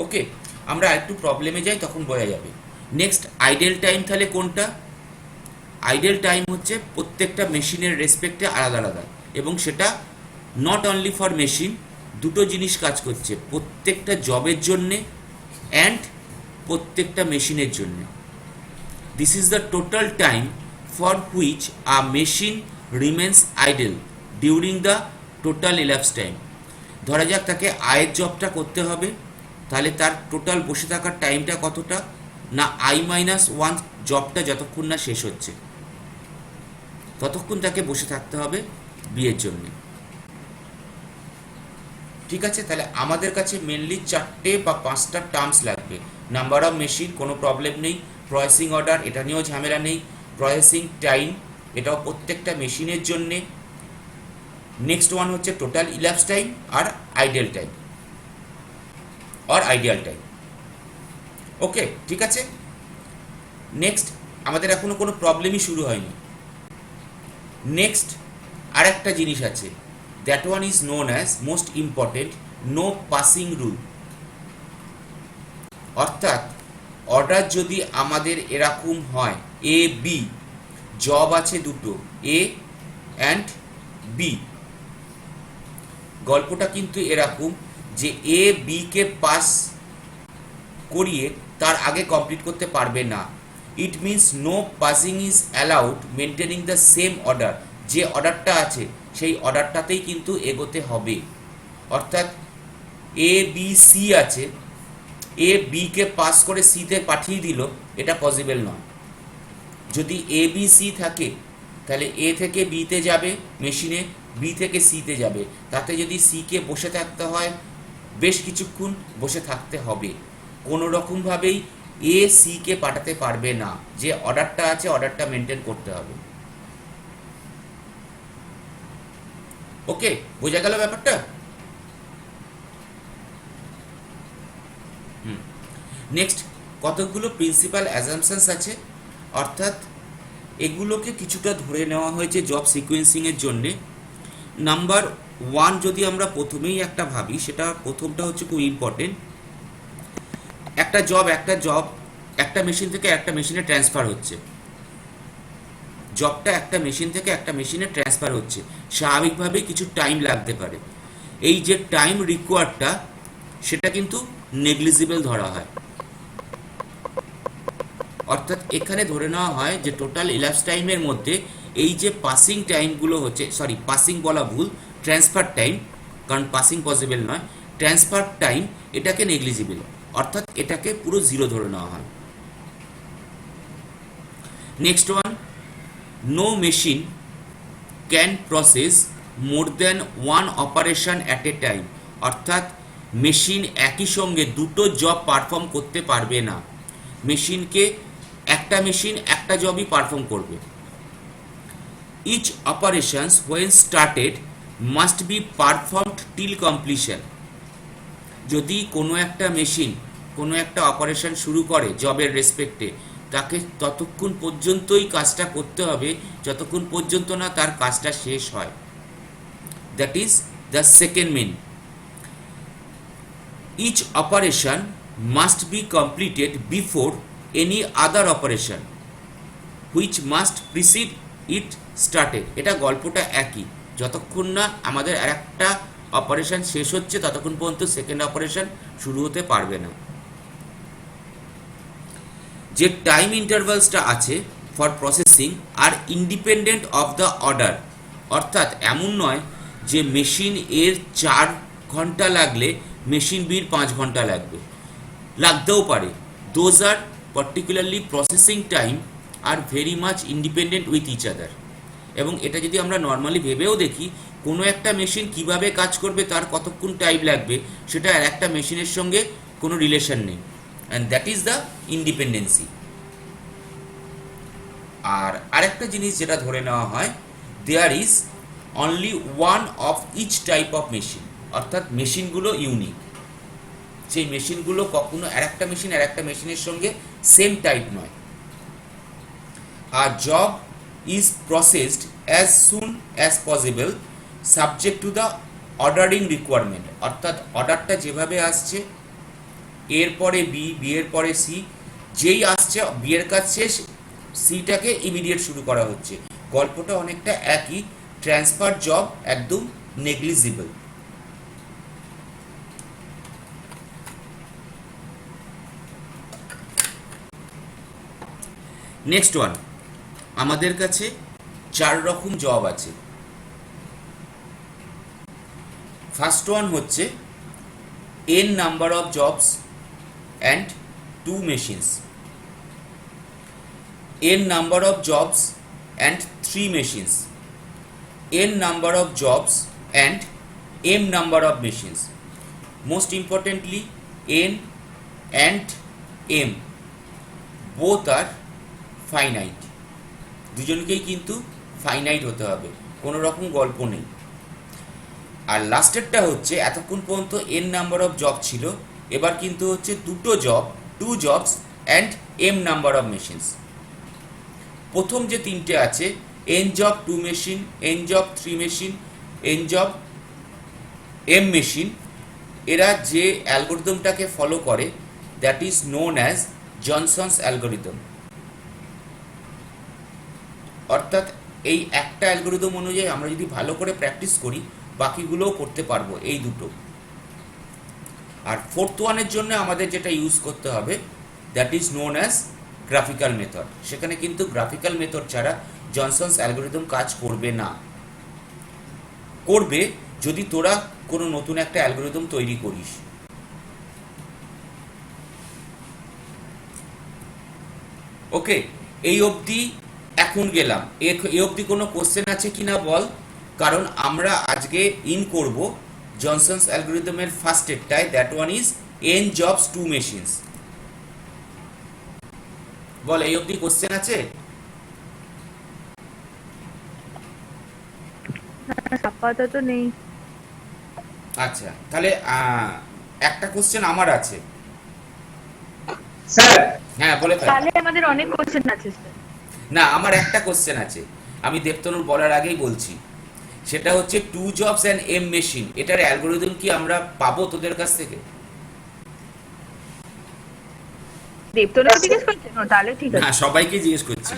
ওকে, আমরা একটু প্রবলেমে যাই, তখন বোঝা যাবে। নেক্সট, আইডেল টাইম তাহলে কোনটা? আইডেল টাইম হচ্ছে প্রত্যেকটা মেশিনের রেসপেক্টে আলাদা আলাদা, এবং সেটা নট অনলি ফর মেশিন, দুটো জিনিস কাজ করছে, প্রত্যেকটা জবের জন্যে অ্যান্ড প্রত্যেকটা মেশিনের জন্য। This is the total time for which a machine remains idle during the total elapsed time. ধরা যাক তাকে আয়ের জবটা করতে হবে, তাহলে তার টোটাল বসে থাকার টাইমটা কতটা? না I-1 জবটা যতক্ষণ না শেষ হচ্ছে ততক্ষণ তাকে বসে থাকতে হবে বিয়ের জন্য। ঠিক আছে, তাহলে আমাদের কাছে মেনলি 4টে বা 5টা টার্মস লাগবে। নাম্বার অফ মেশিন, কোনো প্রবলেম নেই। প্রসেসিং অর্ডার, এটা নিয়েও ঝামেলা নেই। প্রসেসিং টাইম, এটাও প্রত্যেকটা মেশিনের জন্যে। নেক্সট ওয়ান হচ্ছে টোটাল ইলাপস টাইম আর আইডেল টাইম আর আইডিয়াল টাইম। ওকে, ঠিক আছে। নেক্সট, আমাদের এখনো কোনো প্রবলেমই শুরু হয়নি। নেক্সট আর একটা জিনিস আছে, that one is known as most important, no passing rule. অর্থাৎ অর্ডার যদি আমাদের এরকম হয়, এ বি, জব আছে দুটো, এ অ্যান্ড বি। গল্পটা কিন্তু এরকম যে এ বি কে পাস করিয়ে তার আগে কমপ্লিট করতে পারবে না। It means no passing is allowed maintaining the same order. যে অর্ডারটা আছে সেই অর্ডারটাতেই কিন্তু এগোতে হবে। অর্থাৎ এ বি সি আছে, এ বি কে পাস করে সিতে পাঠিয়ে দিল, এটা পসিবল নয়। যদি এ বি সি থাকে তাহলে এ থেকে বিতে যাবে মেশিনে, বি থেকে সিতে যাবে। তাতে যদি সি কে বসে থাকতে হয় বেশ কিছুক্ষণ বসে থাকতে হবে, কোনো রকমভাবেই এ সি কে পাঠাতে পারবে না। যে অর্ডারটা আছে অর্ডারটা মেনটেন করতে হবে। ওকে, বোঝা গেল ব্যাপারটা? নেক্সট, কতগুলো প্রিন্সিপাল অ্যাজাম্পশনস আছে, অর্থাৎ এগুলোকে কিছুটা ধরে নেওয়া হয়েছে জব সিকোয়েন্সিংয়ের জন্যে। নাম্বার 1 যদি আমরা প্রথমেই একটা ভাবি, সেটা প্রথমটা হচ্ছে খুব ইম্পর্টেন্ট। একটা জব একটা মেশিন থেকে একটা মেশিনে ট্রান্সফার হচ্ছে। জবটা একটা মেশিন থেকে একটা মেশিনে ট্রান্সফার হচ্ছে, স্বাভাবিকভাবেই কিছু টাইম লাগতে পারে। এই যে টাইম রিকোয়ার্ডটা, সেটা কিন্তু নেগলিজিবল ধরা হয়। অর্থাৎ এখানে ধরে নেওয়া হয় যে টোটাল ইলাপস টাইমের মধ্যে এই যে পাসিং টাইমগুলো হচ্ছে, সরি পাসিং বলা ভুল, ট্রান্সফার টাইম, কারণ পাসিং পসিবল নয়, ট্রান্সফার টাইম এটাকে নেগলিজিবল, অর্থাৎ এটাকে পুরো 0 ধরে নেওয়া হয়। Next one, no machine can process more than 1 operation at a time. অর্থাৎ মেশিন একই সঙ্গে দুটো জব পারফর্ম করতে পারবে না। মেশিনকে একটা মেশিন একটা জবই পারফর্ম করবে। Each operations when started must be performed till completion. যদি কোনো একটা মেশিন কোনো একটা অপারেশন শুরু করে জবের রেসপেক্টে, তাকে ততক্ষণ পর্যন্তই কাজটা করতে হবে যতক্ষণ পর্যন্ত না তার কাজটা শেষ হয়। That is the second main. Each operation must be completed before any other operation which must precede it started. এটা গল্পটা একই, যতক্ষণ না আমাদের আর একটা অপারেশন শেষ হচ্ছে ততক্ষণ পর্যন্ত সেকেন্ড অপারেশন শুরু হতে পারবে না। যে টাইম ইন্টারভালসটা আছে for processing are independent of the order, অর্থাৎ এমন নয় যে মেশিন এর 4 ঘন্টা লাগলে মেশিন বির 5 ঘন্টা লাগতেও পারে। Those are particularly processing time are very much independent with each other. এবং এটা যদি আমরা নর্মালি ভেবেও দেখি, কোনো একটা মেশিন কিভাবে কাজ করবে, তার কতক্ষণ টাইম লাগবে, সেটা আর একটা মেশিনের সঙ্গে কোনো রিলেশন নেই। And that is the independency. আর আরেকটা জিনিস যেটা ধরে নেওয়া হয়, there is only one of each type of machine, অর্থাৎ মেশিনগুলো ইউনিক। সেই মেশিনগুলো কখনো আর একটা মেশিনের সঙ্গে সেম টাইপ নয়। আর job is processed as soon as possible subject to the ordering requirement, অর্থাৎ অর্ডারটা যেভাবে আসছে, এর পরে বি, বি এর পরে সি, যেই আসছে বি এর কাজ শেষ, সিটাকে ইমিডিয়েট শুরু করা হচ্ছে। গল্পটা অনেকটা একই, ট্রান্সফার জব একদম নেগলিজিবল। নেক্সট ওয়ান, আমাদের কাছে 4 রকম জব আছে। ফার্স্ট ওয়ান হচ্ছে n number of jobs and 2 machines, n number of jobs and 3 machines, n number of jobs and m number of machines. Most importantly n and m both are finite. দুজনকেই কিন্তু ফাইনাইট হতে হবে, কোনো রকম গল্প নেই। আর লাস্টেরটা হচ্ছে এতক্ষণ পর্যন্ত n নাম্বার অফ জব ছিল, এবার কিন্তু হচ্ছে 2 jobs and m number of machines. প্রথম যে 3টে আছে, n job 2 machine, n job 3 machine, n job m machine, এরা যে অ্যালগরিদমটাকে ফলো করে that is known as Johnson's algorithm. অর্থাৎ এই একটা অ্যালগরিদম অনুযায়ী আমরা যদি ভালো করে প্র্যাকটিস করি, বাকিগুলোও করতে পারবো এই দুটো। আর ফোর্থ ওয়ানের জন্য আমাদের যেটা ইউজ করতে হবে that is known as graphical method. সেখানে কিন্তু গ্রাফিক্যাল মেথড ছাড়া জনসনস অ্যালগরিদম কাজ করবে না। করবে যদি তোরা কোনো নতুন একটা অ্যালগরিদম তৈরি করিস। ওকে, এই অবধি এখন গেলাম। এই অবধি কোনো কোশ্চেন আছে কিনা বল, কারণ আমরা আজকে ইন করব জনসনস অ্যালগরিদমের ফার্স্ট স্টেপটায়, that one is n jobs 2 machines. বল, এই অবধি কোশ্চেন আছে? আপাতত নেই। আচ্ছা, তাহলে একটা কোশ্চেন আমার আছে। স্যার হ্যাঁ, বলে ফেল। তাহলে আমাদের অনেক কোশ্চেন আছে স্যার। না, আমার একটা কোশ্চেন আছে, আমি দেবতনুর বলার আগেই বলছি। সেটা হচ্ছে 2 জবস অ্যান্ড m মেশিন, এটার অ্যালগরিদম কি আমরা পাবো তোদের কাছ থেকে? দেবতনুকে জিজ্ঞেস করছেন? তাহলে ঠিক আছে। হ্যাঁ, সবাইকে জিজ্ঞেস করছি।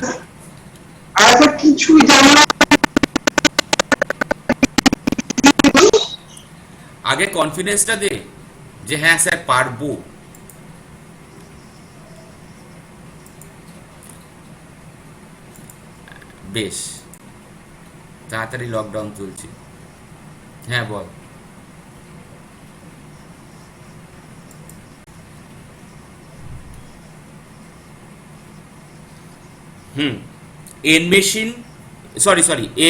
আচ্ছা, কিছুই জানি না। আগে কনফিডেন্সটা দে যে হ্যাঁ স্যার পারবো। বেশ, তাড়াতাড়ি লকডাউন চলছে। হ্যাঁ বল। n machine, sorry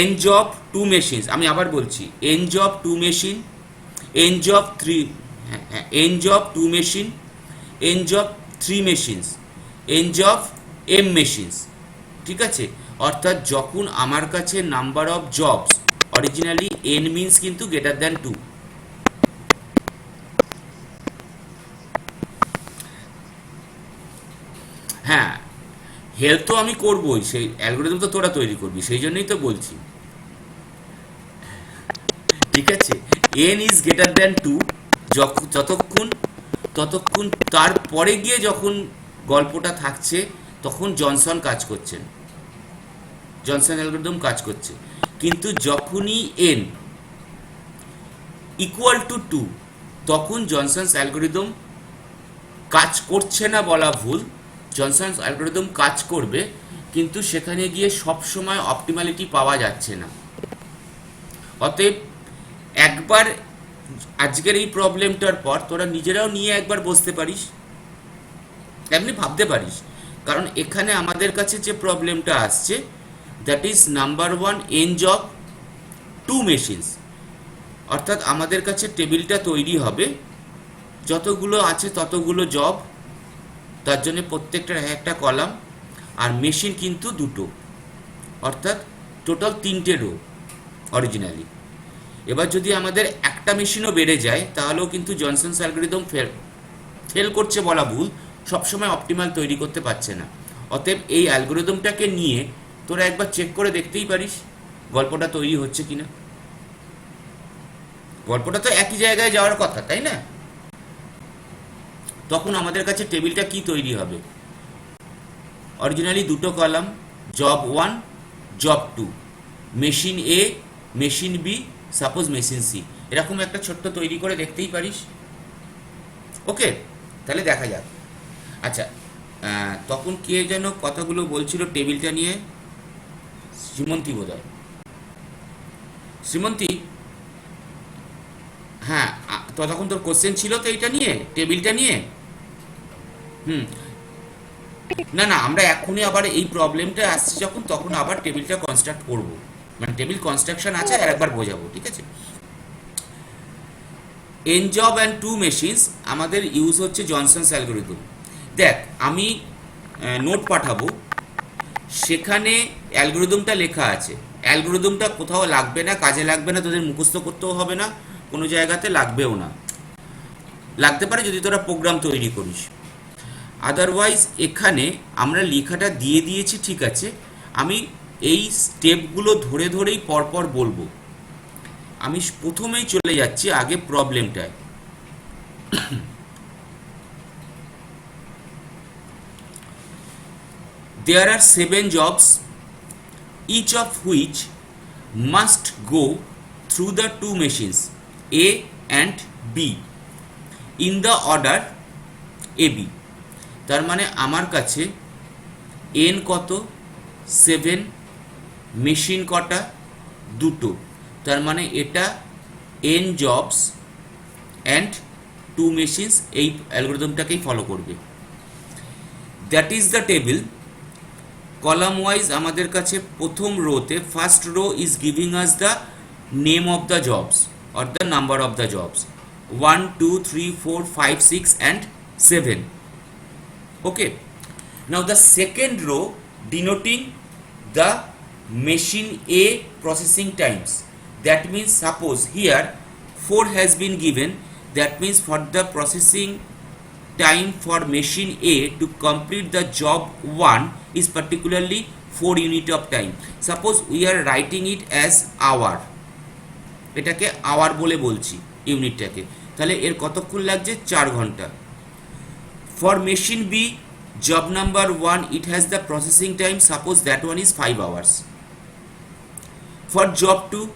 n job 2 machines, আমি আবার বলছি n job 2 machine, n job 3, n job 2 machine, n job 3 machines, n job m machines. ঠিক আছে, অর্থাৎ যখন আমার কাছে number of jobs, originally n means কিন্তু গ্রেটার দ্যান 2, হ্যাঁ, হেল্প তো আমি করবোই, সেই অ্যালগোরিদম তো তোরা তৈরি করবি, সেই জন্যই তো বলছি। ঠিক আছে, n ইজ গ্রেটার দ্যান 2 ততক্ষণ তারপরে গিয়ে যখন গল্পটা থাকছে তখন জনসন কাজ করছেন, জনসন অ্যালগোরিদম কাজ করছে। কিন্তু যখনই n ইকুয়াল টু 2 তখন জনসনস অ্যালগোরিদম কাজ করছে না বলা ভুল, জনসনস অ্যালগোরিদম কাজ করবে, কিন্তু সেখানে গিয়ে সবসময় অপটিমালিটি পাওয়া যাচ্ছে না। অতএব একবার আজকের এই প্রবলেমটার পর তোরা নিজেরাও নিয়ে একবার বসতে পারিস, এমনি ভাবতে পারিস, কারণ এখানে আমাদের কাছে যে প্রবলেমটা আসছে that is number 1 N job 2 machines, অর্থাৎ আমাদের কাছে টেবিলটা তৈরি হবে, যতগুলো আছে ততগুলো জব, তার জন্য প্রত্যেকটার একটা কলাম, আর মেশিন কিন্তু দুটো, অর্থাৎ টোটাল 3টে রো অরিজিনালি। এবার যদি আমাদের একটা মেশিনও বেড়ে যায় তাহলেও কিন্তু জনসনস অ্যালগোরিদম ফেল করছে বলা ভুল, সবসময় অপটিমাল তৈরি করতে পারছে না। অতএব এই অ্যালগোরিদমটাকে নিয়ে তোরা একবার চেক করে দেখতেই পারিস গল্পটা তৈরি হচ্ছে কিনা। গল্পটা তো একই জায়গায় যাওয়ার কথা, তাই না? তখন আমাদের কাছে টেবিলটা কি তৈরি হবে? অরিজিনালি দুটো column, job 1 job 2, machine A machine B, suppose machine C, এরকম একটা ছোট্ট তৈরি করে দেখতেই পারিস। ওকে, তাহলে দেখা যাক। আচ্ছা, তখন কে যেন কথাগুলো বলছিল টেবিলটা নিয়ে? শ্রীমন্তী বোধহয়। শ্রীমন্তী, হ্যাঁ, তখন তোর কোশ্চেন ছিল তো এইটা নিয়ে, টেবিলটা নিয়ে। না না, আমরা এখনই আবার এই প্রবলেমটা আসছে যখন, তখন আবার টেবিলটা কনস্ট্রাক্ট করব, মানে টেবিল কনস্ট্রাকশন আছে আর একবার বোঝাবো, ঠিক আছে? এন জব অ্যান্ড 2 মেশিনস আমাদের ইউজ হচ্ছে জনসনস অ্যালগোরিদম। দেখ, আমি নোট পাঠাবো, সেখানে অ্যালগোরিদমটা লেখা আছে। অ্যালগোরিদমটা কোথাও লাগবে না, কাজে লাগবে না, তোদের মুখস্থ করতেও হবে না, কোনো জায়গাতে লাগবেও না। লাগতে পারে যদি তোরা প্রোগ্রাম তৈরি করিস, আদারওয়াইজ এখানে আমরা লেখাটা দিয়ে দিয়েছি, ঠিক আছে? আমি এই স্টেপগুলো ধরে ধরেই পরপর বলবো। আমি প্রথমেই চলে যাচ্ছি আগে প্রবলেমটায়। There are 7 jobs, each of which must go through the 2 machines A and B in the order AB. তার মানে আমার কাছে n কত? 7, মেশিন কটা? দুটো, তার মানে এটা n জবস অ্যান্ড 2 মেশিনস, এই অ্যালগোরিদমটাকেই ফলো করবে। That is the table. Column wise আমাদের কাছে প্রথম রোতে, first row is giving us the name of the jobs or the number of the jobs 1 2 3 4 5 6 and 7. Okay, now the second row denoting the machine A processing times. That means suppose here 4 has been given, that means for the processing time for machine A to complete the job 1 is particularly 4 unit of time. Suppose we are writing it as hour, এটাকে আওয়ার বলে বলছি ইউনিটটাকে, তাহলে এর কতক্ষণ লাগছে? 4 ঘন্টা। For machine B, job number 1, it has the processing time, suppose that one is 5 hours. For job 2,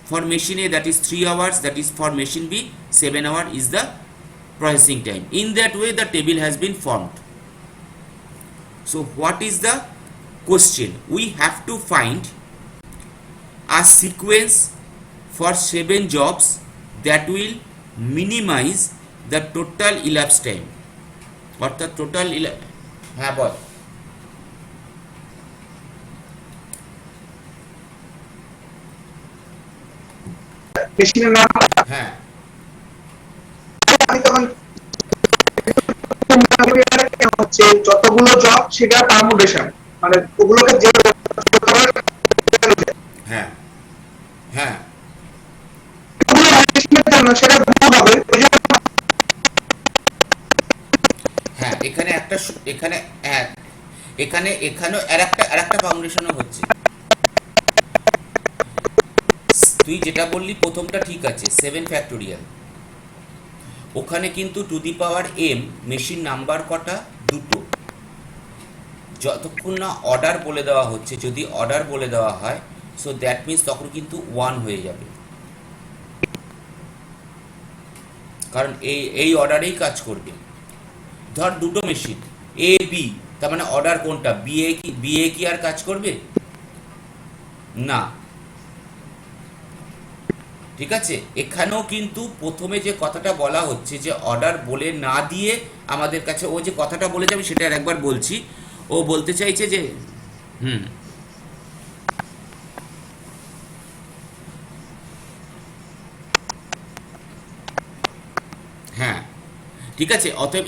for machine A, that is 3 hours, that is for machine B 7 hours is the processing time. In that way the table has been formed. So what is the question? We have to find a sequence for 7 jobs that will minimize the total elapsed time. অর্থাৎ টোটাল, হ্যাঁ বল। মেশিনের নাম, হ্যাঁ, আমি তখন হচ্ছে যতগুলো জব সেটা পারমুটেশন, মানে ওগুলোকে যে হ্যাঁ, হ্যাঁ, সেটা গুণ হবে। হ্যাঁ, এখানে একটা, এখানে এখানেও আর একটা ফাউন্ডেশনও হচ্ছে। তুই যেটা বললি প্রথমটা ঠিক আছে, 7 ফ্যাক্টোরিয়াল, ওখানে কিন্তু two the power m machine number কটা, দুটো। যতক্ষণ না অর্ডার বলে দেওয়া হচ্ছে, যদি অর্ডার বলে দেওয়া হয়, সো দ্যাট মিনস তখন কিন্তু 1 হয়ে যাবে, কারণ এই অর্ডারেই কাজ করবে। ধর দুটো মেশিন এ বি, তার মানে অর্ডার কোনটা, বিএ কি আর কাজ করবে না? ঠিক আছে, এখানেও কিন্তু প্রথমে যে কথাটা বলা হচ্ছে যে অর্ডার বলে না দিয়ে আমাদের কাছে, ও যে কথাটা বলেছে আমি সেটা আরেকবার বলছি। ও বলতে চাইছে যে হ্যাঁ ঠিক আছে, অতএব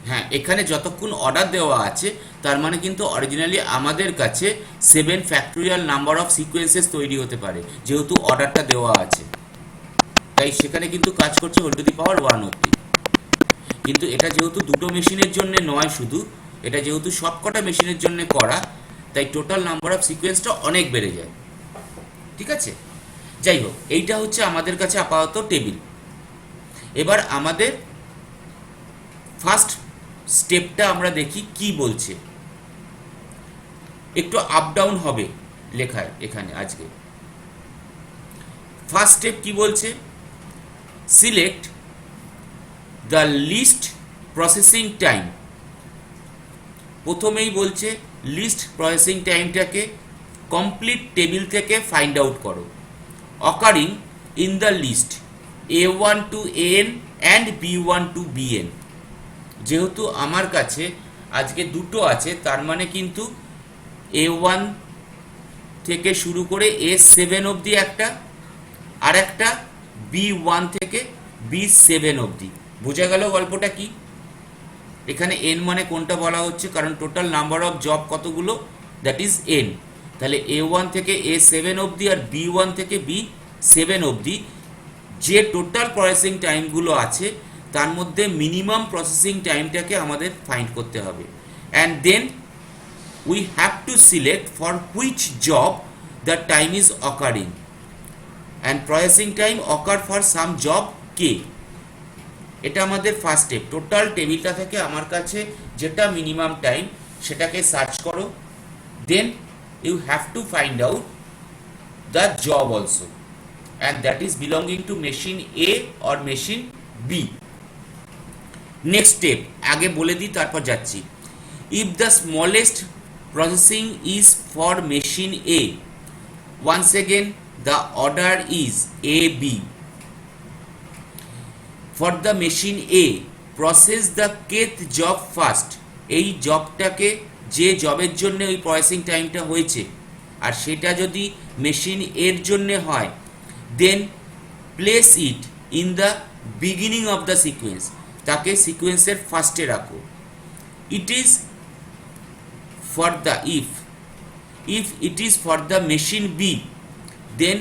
হ্যাঁ, এখানে যতক্ষণ অর্ডার দেওয়া আছে তার মানে কিন্তু অরিজিনালি আমাদের কাছে 7 ফ্যাক্টোরিয়াল নাম্বার অফ সিকোয়েন্সেস তৈরি হতে পারে, যেহেতু অর্ডারটা দেওয়া আছে। তাই সেখানে কিন্তু কাজ করছে হোল টু দি পাওয়ার 1 অবধি। কিন্তু এটা যেহেতু দুটো মেশিনের জন্য নয়, শুধু এটা যেহেতু সবকটা মেশিনের জন্য করা, তাই টোটাল নাম্বার অফ সিকোয়েন্সটা অনেক বেড়ে যায়। ঠিক আছে, যাই হোক, এইটা হচ্ছে আমাদের কাছে আপাতত টেবিল। এবার আমাদের ফার্স্ট স্টেপটা আমরা দেখি কি বলছে। একটু আপ ডাউন হবে লেখায় এখানে আজকে। ফার্স্ট স্টেপ কি বলছে, select the least processing time. প্রথমেই বলছে লিস্ট প্রসেসিং টাইমটাকে কমপ্লিট টেবিল থেকে ফাইন্ড আউট করো, occurring in the list A1 to AN and B1 to BN। যেহেতু আমার কাছে আজকে দুটো আছে, তার মানে কিন্তু A1 থেকে শুরু করে A7 অবধি একটা, আর একটা B1 থেকে B7 অবধি। বোঝা গেল গল্পটা কি? এখানে N মানে কোনটা বলা হচ্ছে, কারণ টোটাল নাম্বার অফ জব কতগুলো, দ্যাট ইজ N। তাহলে A1 থেকে A7 অবধি আর B1 থেকে B7 অবধি যে টোটাল প্রসেসিং টাইমগুলো আছে তার মধ্যে মিনিমাম প্রসেসিং টাইমটাকে আমাদের ফাইন্ড করতে হবে। And then we have to select for which job the time is occurring, and processing time occur for some job K. এটা আমাদের ফার্স্ট স্টেপ। টোটাল টেবিলটা থেকে আমার কাছে যেটা মিনিমাম টাইম সেটাকে সার্চ করো, then you have to find out the job also, and that is belonging to machine A or machine B. Next step, আগে বলে দিই তারপর যাচ্ছি। If the smallest processing is for machine A, once again the order is AB. For the machine A, process the kth job first. এই জবটাকে, যে জবের জন্য ওই প্রসেসিং টাইমটা হয়েছে, আর সেটা যদি মেশিন এর জন্য হয়, then place it in the beginning of the sequence, তাকে সিকোয়েন্সের ফার্স্টে রাখো। It is for the if it is for the machine B, then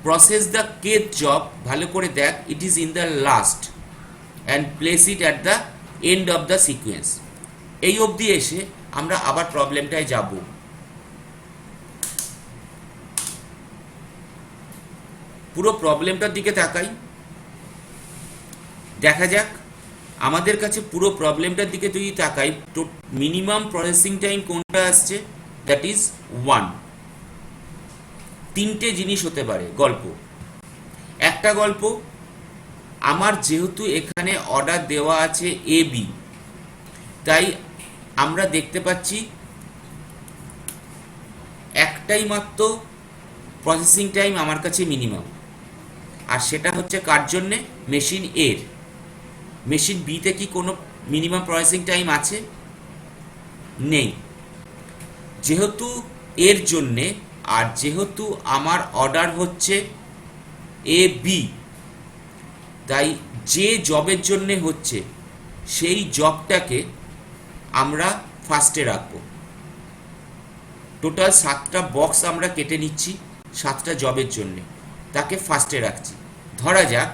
process the kth job, ভালো করে দেখ, it is in the last and place it at the end of the sequence। এই অবধি এসে আমরা আবার প্রবলেমটায় যাব। পুরো প্রবলেমটার দিকে তাকাই, দেখা যাক আমাদের কাছে পুরো প্রবলেমটার দিকে যদি তাকাই, তো মিনিমাম প্রসেসিং টাইম কোনটা আসছে, দ্যাট ইজ 1। তিনটে জিনিস হতে পারে গল্প। একটা গল্প, আমার যেহেতু এখানে অর্ডার দেওয়া আছে AB, তাই আমরা দেখতে পাচ্ছি একটাই মাত্র প্রসেসিং টাইম আমার কাছে মিনিমাম, আর সেটা হচ্ছে কার জন্যে, মেশিন এর। মেশিন বিতে কি কোনো মিনিমাম প্রসেসিং টাইম আছে? নেই। যেহেতু এর জন্যে, আর যেহেতু আমার অর্ডার হচ্ছে AB, তাই যে জবের জন্যে হচ্ছে সেই জবটাকে আমরা ফার্স্টে রাখবো। টোটাল 7টা বক্স আমরা কেটে নিচ্ছি 7টা জবের জন্যে, তাকে ফার্স্টে রাখছি। ধরা যাক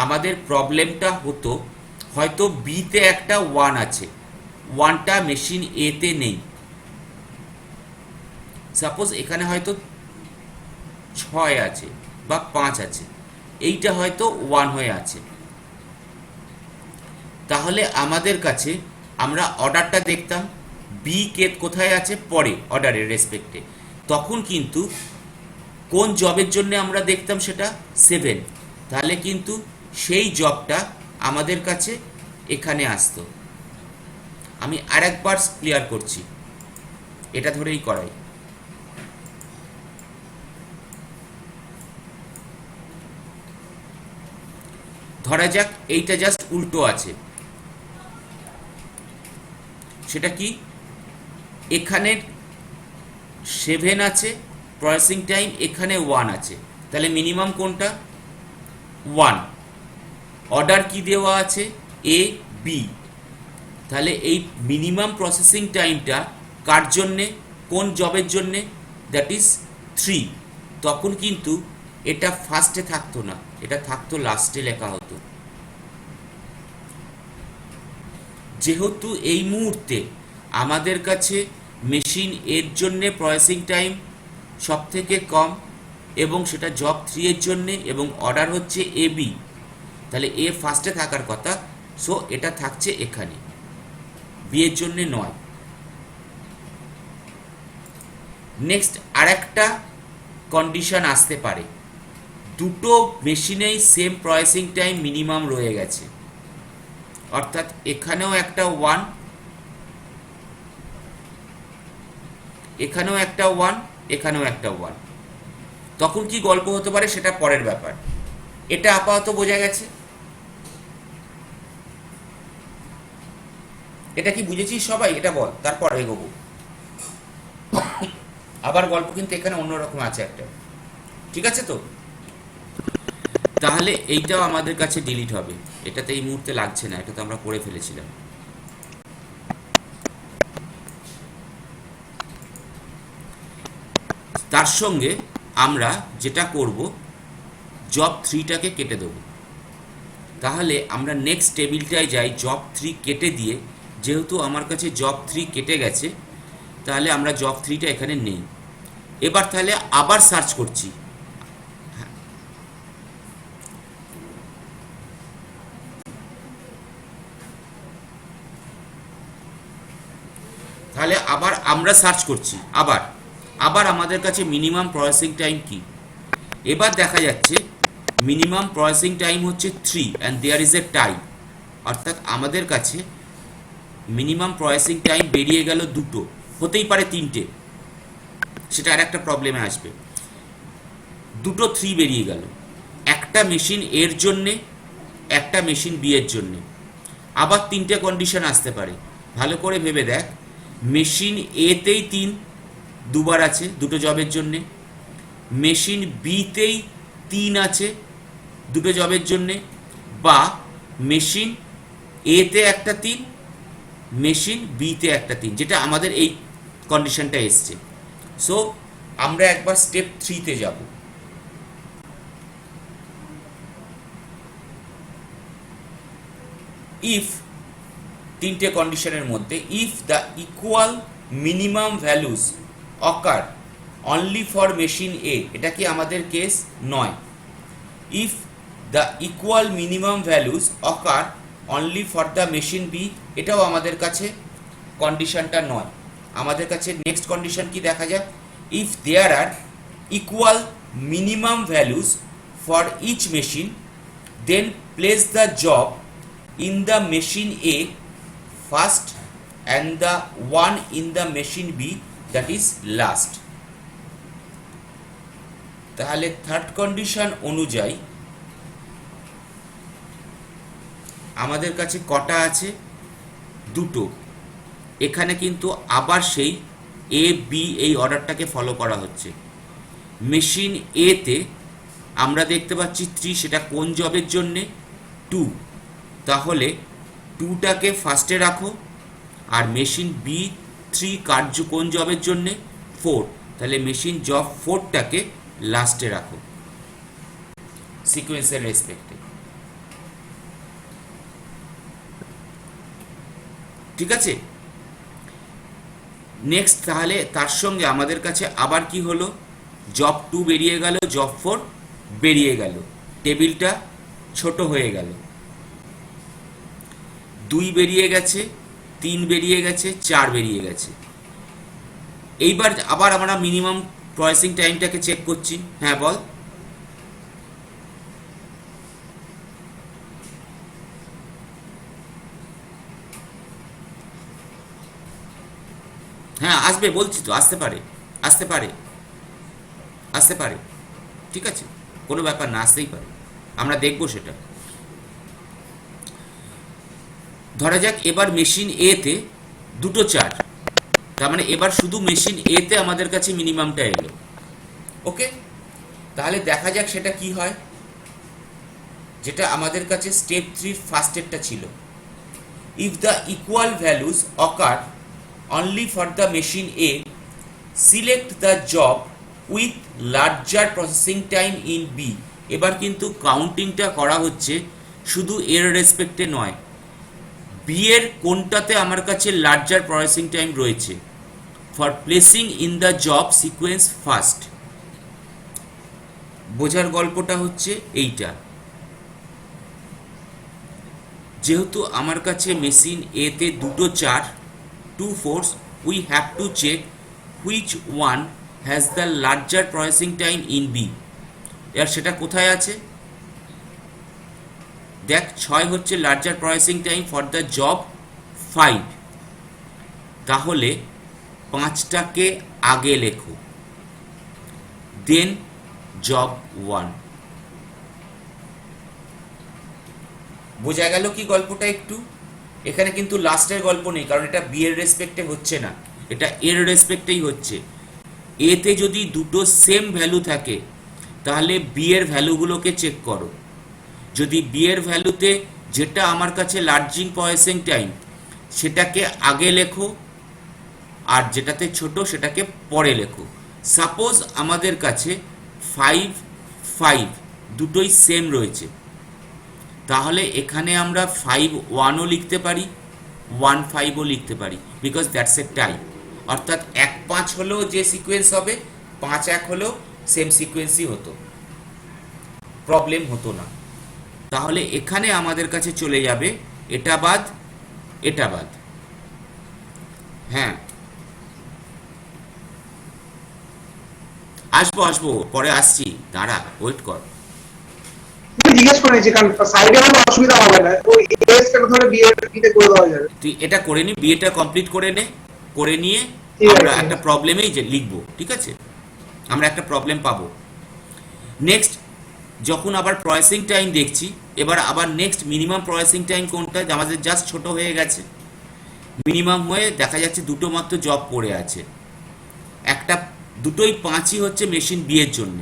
আমাদের প্রবলেমটা হতো হয়তো বিতে একটা 1 আছে, ওয়ানটা মেশিন এতে নেই। সাপোজ এখানে হয়তো 6 আছে বা 5 আছে, এইটা হয়তো 1 হয়ে আছে। তাহলে আমাদের কাছে আমরা অর্ডারটা দেখতাম, বি কে কোথায় আছে পরে অর্ডারের রেসপেক্টে, তখন কিন্তু কোন জবের জন্য আমরা দেখতাম সেটা 7, তাহলে কিন্তু সেই জবটা আমাদের কাছে এখানে আসতো। আমি আরেকবার ক্লিয়ার করছি, এটা ধরেই করাই। ধরা যাক এইটা জাস্ট উল্টো আছে, সেটা কি, এখানে 7 আছে প্রসেসিং টাইম, এখানে 1 আছে, তাহলে মিনিমাম কোনটা 1। অর্ডার কি দেওয়া আছে এ বি, তাহলে এই মিনিমাম প্রসেসিং টাইমটা কার জন্যে, কোন জবের জন্যে, দ্যাট ইজ 3। তখন কিন্তু এটা ফার্স্টে থাকতো না, এটা থাকতো লাস্টে লেখা হতো। যেহেতু এই মুহূর্তে আমাদের কাছে মেশিন এর জন্য প্রসেসিং টাইম সব থেকে কম এবং সেটা জব 3 এর জন্যে এবং অর্ডার হচ্ছে এ বি, তাহলে এ ফার্স্টে থাকার কথা, সো এটা থাকছে এখানে, বি এর জন্যে নয়। নেক্সট আরেকটা কন্ডিশন আসতে পারে, দুটো মেশিনেই সেম প্রসেসিং টাইম মিনিমাম রয়ে গেছে, অর্থাৎ এখানেও একটা 1, এখানেও একটা 1, এখানেও একটা 1। তখন কি গল্প হতে পারে সেটা পরের ব্যাপার, এটা আপাতত বোঝা গেছে। এটা কি বুঝেছিস সবাই, এটা বল, তারপর এগোবো। আবার গল্প কিন্তু এখানে অন্যরকম আছে একটা, ঠিক আছে তো? তাহলে এইটাও আমাদের কাছে ডিলিট হবে, এটাতে এই মুহূর্তে লাগছে না, এটা তো আমরা করে ফেলেছিলাম। তার সঙ্গে আমরা যেটা করব, জব 3টাকে কেটে দেব। তাহলে আমরা নেক্সট টেবিলটায় যাই, জব 3 কেটে দিয়ে, যেহেতু আমার কাছে জব 3 কেটে গেছে, তাহলে আমরা জব 3টা এখানে নেই। এবার তাহলে আবার সার্চ করছি, তাহলে আবার আমরা সার্চ করছি, আবার আমাদের কাছে মিনিমাম প্রসেসিং টাইম কি। এবার দেখা যাচ্ছে মিনিমাম প্রসেসিং টাইম হচ্ছে 3 অ্যান্ড দেয়ার ইজ এ টাই, অর্থাৎ আমাদের কাছে মিনিমাম প্রসেসিং টাইম বেরিয়ে গেল 2, হতেই পারে 3টে, সেটা আর একটা প্রবলেমে আসবে। 2 3 বেরিয়ে গেল, একটা মেশিন এর জন্যে, একটা মেশিন বি এর জন্যে। আবার 3টে কন্ডিশন আসতে পারে, ভালো করে ভেবে দেখ। মেশিন এতেই 3 দুবার আছে, দুটো জবের জন্যে। মেশিন বিতেই 3 আছে দুটো জবের জন্যে, বা মেশিন এতে একটা 3, মেশিন বিতে একটা 3, যেটা আমাদের এই কন্ডিশনটা এসছে। সো আমরা একবার স্টেপ 3তে যাব। ইফ 3টে কন্ডিশনের মধ্যে, if the equal minimum values occur only for machine A, এটা কি আমাদের কেস নয়। If the equal minimum values occur only for the machine B, এটাও আমাদের কাছে কন্ডিশনটা নয়। আমাদের কাছে নেক্সট কন্ডিশন কি দেখা যাক, if there are equal minimum values for each machine, then place the job in the machine A first and the one in the machine B that is last. তাহলে থার্ড কন্ডিশন অনুযায়ী আমাদের কাছে কটা আছে, 2টো। এখানে কিন্তু আবার সেই এ বি এই অর্ডারটাকে ফলো করা হচ্ছে। মেশিন এ তে আমরা দেখতে পাচ্ছি 3, সেটা কোন জবের জন্যে 2, তাহলে 2টাকে ফার্স্টে রাখো। আর মেশিন বি 3 কার্য কোন জবের জন্যে 4, তাহলে মেশিন জব 4টাকে লাস্টে রাখো সিকোয়েন্সের রেসপেক্টে, ঠিক আছে? নেক্সট তাহলে তার সঙ্গে আমাদের কাছে আবার কি হলো, জব 2 বেরিয়ে গেল, জব 4 বেরিয়ে গেল, টেবিলটা ছোট হয়ে গেল। 2 বেরিয়ে গেছে, 3 বেরিয়ে গেছে, 4 বেরিয়ে গেছে। এইবার আবার আমরা মিনিমাম প্রসেসিং টাইমটাকে চেক করছি। হ্যাঁ বল। হ্যাঁ আসবে, বলছি তো, আসতে পারে, আসতে পারে, আসতে পারে, ঠিক আছে, কোনো ব্যাপার না, আসতেই পারে, আমরা দেখবো সেটা। ধরা যাক এবার মেশিন এ তে 2টো 4, তার মানে এবার শুধু মেশিন এ তে আমাদের কাছে মিনিমামটা এলো। ওকে, তাহলে দেখা যাক সেটা কি হয়, যেটা আমাদের কাছে স্টেপ 3 ফার্স্টেরটা ছিল। If the equal values ochre only for the machine A, select the job with larger processing time in B. এবার কিন্তু কাউন্টিংটা করা হচ্ছে শুধু এর রেসপেক্টে নয়, বি এর কোনটাতে আমার কাছে লার্জার প্রসেসিং টাইম রয়েছে, for placing in the job sequence first. বোঝার গল্পটা হচ্ছে এইটা, যেহেতু আমার কাছে মেশিন এ তে 2টো 4, 2 4s, we have to check which one has the larger processing time in B. এর সেটা কোথায় আছে দেখ, 6 হচ্ছে larger processing time for the job 5, তাহলে 5টাকে আগে লেখো, দেন জব 1। বোঝা গেল কি গল্পটা একটু? এখানে কিন্তু লাস্টের গল্প নেই, কারণ এটা বি এর রেসপেক্টে হচ্ছে না, এটা এর রেসপেক্টেই হচ্ছে। এতে যদি 2টো সেম ভ্যালু থাকে তাহলে বি এর ভ্যালুগুলোকে চেক করো, যদি বি এর ভ্যালুতে যেটা আমার কাছে লার্জিং প্রসেসিং টাইম সেটাকে আগে লেখো, আর যেটাতে ছোট সেটাকে পরে লেখো। সাপোজ আমাদের কাছে 5 5 দুটোই সেম রয়েছে, তাহলে এখানে আমরা 5-1ও লিখতে পারি, 1-5ও লিখতে পারি, বিকজ দ্যাটস এ টাইপ। অর্থাৎ 1-5 হলেও যে সিকোয়েন্স হবে, 5-1 হলেও সেম সিকোয়েন্সই হতো, প্রবলেম হতো না। তাহলে এখানে আমাদের কাছে চলে যাবে এটা বাদ, এটা বাদ। হ্যাঁ আসবো আসবো, পরে আসছি, দাঁড়া, ওয়েট কর। জিজ্ঞেস করেছি কারণ সাইডে কোনো অসুবিধা হবে না, ওই এস টা ধরে বি এর বিতে করে দেওয়া যাবে। তুই এটা করে নি, বিয়েটা কমপ্লিট করে নে, করে নিয়ে ঠিক আছে, আমরা ঠিক একটা আছে। প্রবলেমেই যে লিখবো, ঠিক আছে, আমরা একটা প্রবলেম পাবো। নেক্সট যখন আবার প্রসেসিং টাইম দেখছি, এবার আবার নেক্সট মিনিমাম প্রসেসিং টাইম কোনটা, আমাদের জাস্ট ছোট হয়ে গেছে, মিনিমাম হয়ে দেখা যাচ্ছে 2টো মাত্র জব পড়ে আছে, একটা 2টোই 5ই হচ্ছে মেশিন বি এর জন্য।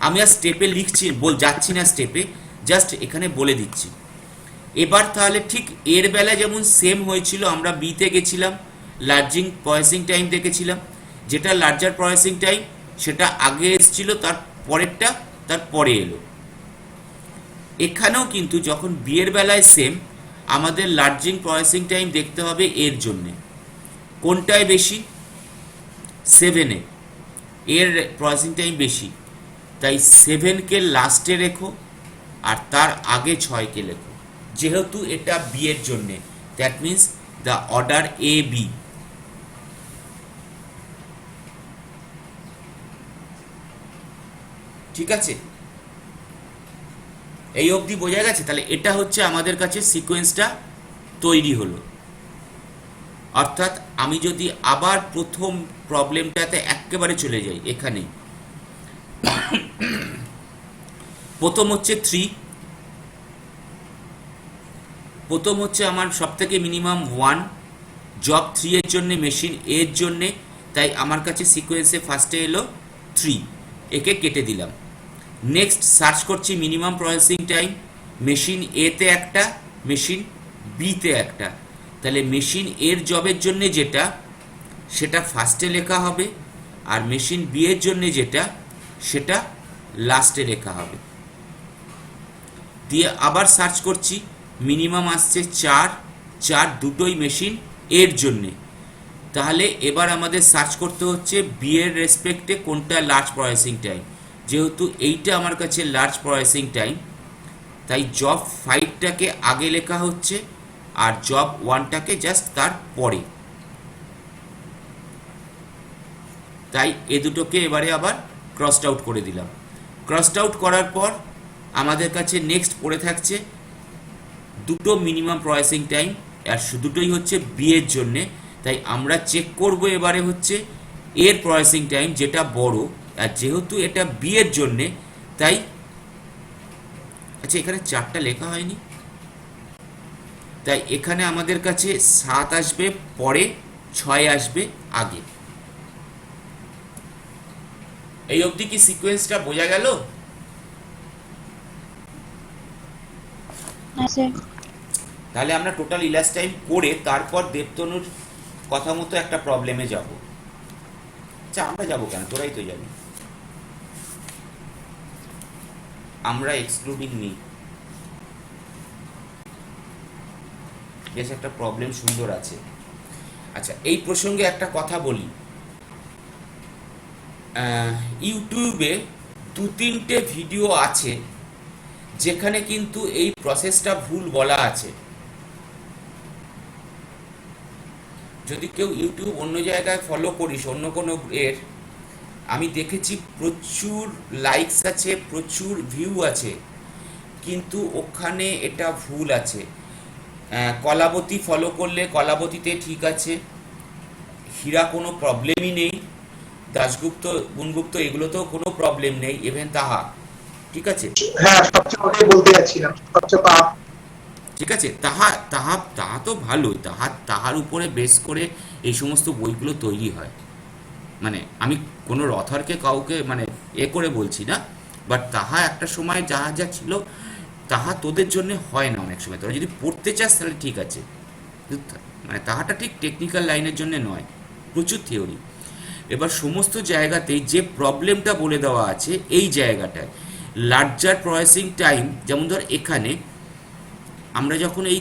আমি আর স্টেপে লিখছি যাচ্ছি না স্টেপে, জাস্ট এখানে বলে দিচ্ছি। এবার তাহলে ঠিক এর বেলা যেমন সেম হয়েছিল, আমরা বিতে গেছিলাম, লার্জিং প্রসেসিং টাইম দেখেছিলাম, যেটা লার্জার প্রসেসিং টাইম সেটা আগে এসেছিল, তার পরেরটা তার পরে এলো। এখানেও কিন্তু যখন বি এর বেলায় সেম, আমাদের লার্জিং প্রসেসিং টাইম দেখতে হবে এর জন্যে, কোনটায় বেশি, 7-এ এর প্রসেসিং টাইম বেশি, তাই 7কে লাস্টে রেখো আর তার আগে 6কে লেখো, যেহেতু এটা বি এর জন্যে, that means the order A B. ঠিক আছে, এই অবধি বোঝা গেছে? তাহলে এটা হচ্ছে আমাদের কাছে সিকোয়েন্সটা তৈরি হলো। অর্থাৎ আমি যদি আবার প্রথম প্রবলেমটাতে একেবারে চলে যাই, এখানেই প্রথম হচ্ছে 3, প্রথম হচ্ছে আমার সব থেকে মিনিমাম 1, জব 3 এর জন্য, মেশিন এর জন্যে, তাই আমার কাছে সিকোয়েন্সে ফার্স্টে এলো 3, একে কেটে দিলাম। নেক্সট সার্চ করছি মিনিমাম প্রসেসিং টাইম, মেশিন এতে একটা, মেশিন বিতে একটা, তাহলে মেশিন এর জবের জন্য যেটা সেটা ফার্স্টে লেখা হবে, আর মেশিন বি এর জন্য যেটা সেটা লাস্টে লেখা হবে। দিয়ে আবার সার্চ করছি, মিনিমাম আসছে 4 দুটোই মেশিন এর জন্যে, তাহলে এবার আমাদের সার্চ করতে হচ্ছে বি এর রেসপেক্টে কোনটা লার্জ প্রসেসিং টাইম। যেহেতু এইটা আমার কাছে লার্জ প্রসেসিং টাইম, তাই জব 5টাকে আগে লেখা হচ্ছে আর জব 1টাকে জাস্ট তার পরে। তাই এ দুটোকে এবারে আবার ক্রসড আউট করে দিলাম। ক্রসড আউট করার পর আমাদের কাছে নেক্সট পড়ে থাকছে দুটো মিনিমাম প্রসেসিং টাইম, আর দুটোই হচ্ছে বি এর জন্যে। তাই আমরা চেক করব এবারে হচ্ছে এর প্রসেসিং টাইম যেটা বড়, আর যেহেতু এটা বি এর জন্যে তাই আচ্ছা এখানে 4টা লেখা হয়নি, তাই এখানে আমাদের কাছে 7 আসবে পরে, 6 আসবে আগে। এই অবধি কি সিকোয়েন্সটা বোঝা গেল? হ্যাঁ স্যার। তাহলে আমরা টোটাল ইলাস্ট টাইম করে তারপর দেবতনুর কথা মতো একটা প্রবলেমে যাব। আচ্ছা আমরা যাব কেন, তোরাই তো যাবি, আমরা এক্সক্লুডিং মি। বেশ একটা প্রবলেম সুন্দর আছে। আচ্ছা এই প্রসঙ্গে একটা কথা বলি, ইউটিউবে 2-3টে ভিডিও আছে যেখানে কিন্তু এই প্রসেসটা ভুল বলা আছে। যদি কেউ ইউটিউব অন্য জায়গায় ফলো করিস, অন্য কোনো এর, আমি দেখেছি প্রচুর লাইকস আছে, প্রচুর ভিউ আছে, কিন্তু ওখানে এটা ভুল আছে। কলাবতী ফলো করলে কলাবতীতে ঠিক আছে, হীরা কোনো প্রবলেমই নেই, দাশগুপ্ত গুণগুপ্ত এগুলোতেও কোনো প্রবলেম নেই, ইভেন তাহা ঠিক আছে। হ্যাঁ সবচেয়ে ওটাই বলতে যাচ্ছিলাম, সবচেয়ে পাপ। ঠিক আছে, তাহা তাহা তাহা তো ভালোই, তাহার উপরে বেস করে এই সমস্ত বইগুলো তৈরি হয়। মানে আমি কোনো অথরকে কাউকে মানে করে বলছি না, বাট তাহা একটা সময় যা যা ছিল তাহা তোদের জন্য হয় না অনেক সময়। তোরা যদি পড়তে চাস তাহলে ঠিক আছে, মানে তাহাটা ঠিক টেকনিক্যাল লাইনের জন্য নয়, প্রচুর থিওরি। এবার সমস্ত জায়গাতেই যে প্রবলেমটা বলে দেওয়া আছে এই জায়গাটায় লার্জার প্রসেসিং টাইম, যেমন ধর এখানে আমরা যখন এই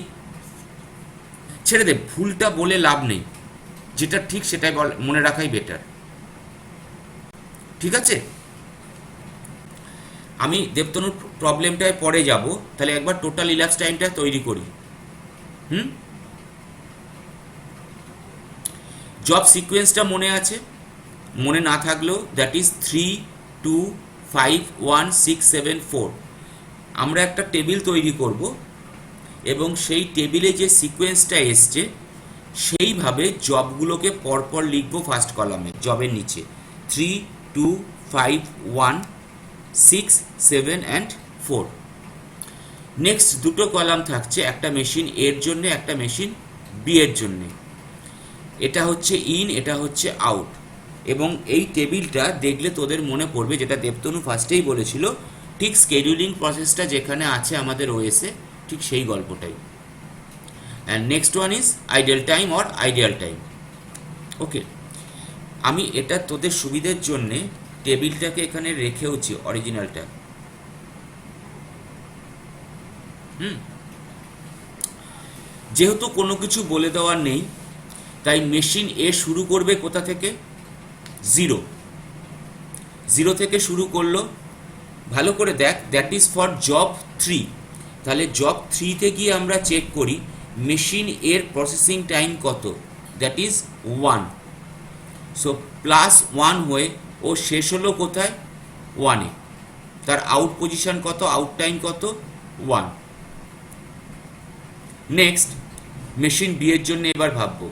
ছেড়ে দে, ভুলটা বলে লাভ নেই, যেটা ঠিক সেটাই মনে রাখাই বেটার। ঠিক আছে, আমি দেবতনুর প্রবলেমটায় পরে যাব, তাহলে একবার টোটাল ইলাস্ট টাইমটা তৈরি করি। জব সিকোয়েন্সটা মনে আছে, মনে না থাকলেও দ্যাট ইজ 3, 2, 5, 1, 6, 7, 4। আমরা একটা টেবিল তৈরি করব এবং সেই টেবিলে যে সিকোয়েন্সটা এসছে সেইভাবে জবগুলোকে পরপর লিখবো ফার্স্ট কলামে, জবের নিচে 3, 2, 5, 1, 6, 7 অ্যান্ড 4। নেক্সট দুটো কলাম থাকছে, একটা মেশিন এর জন্য, একটা মেশিন বি এর জন্য। এটা হচ্ছে ইন, এটা হচ্ছে আউট। এবং এই টেবিলটা দেখলে তোদের মনে পড়বে, যেটা দেবতনু ফার্স্টেই বলেছিল, ঠিক স্কেডিউলিং প্রসেসটা যেখানে আছে আমাদের ওএসে, ঠিক সেই গল্পটাই। And next one is ideal time or ideal time. Okay, আমি এটা তোদের সুবিধের জন্যে টেবিলটাকে এখানে রেখেওছি, অরিজিনালটা। যেহেতু কোনো কিছু বলে দেওয়ার নেই, তাই মেশিন এ শুরু করবে কোথা থেকে? 0 থেকে শুরু করলো। ভালো করে দেখ, দ্যাট ইজ ফর জব 3। তাহলে জব 3তে গিয়ে আমরা চেক করি মেশিন এর প্রসেসিং টাইম কত, দ্যাট ইজ 1। সো +1 হয়ে ও শেষ হলো কোথায়? 1-এ। তার আউট পজিশন কত, আউট টাইম কত? 1। নেক্সট মেশিন বি এর জন্য এবার ভাববো।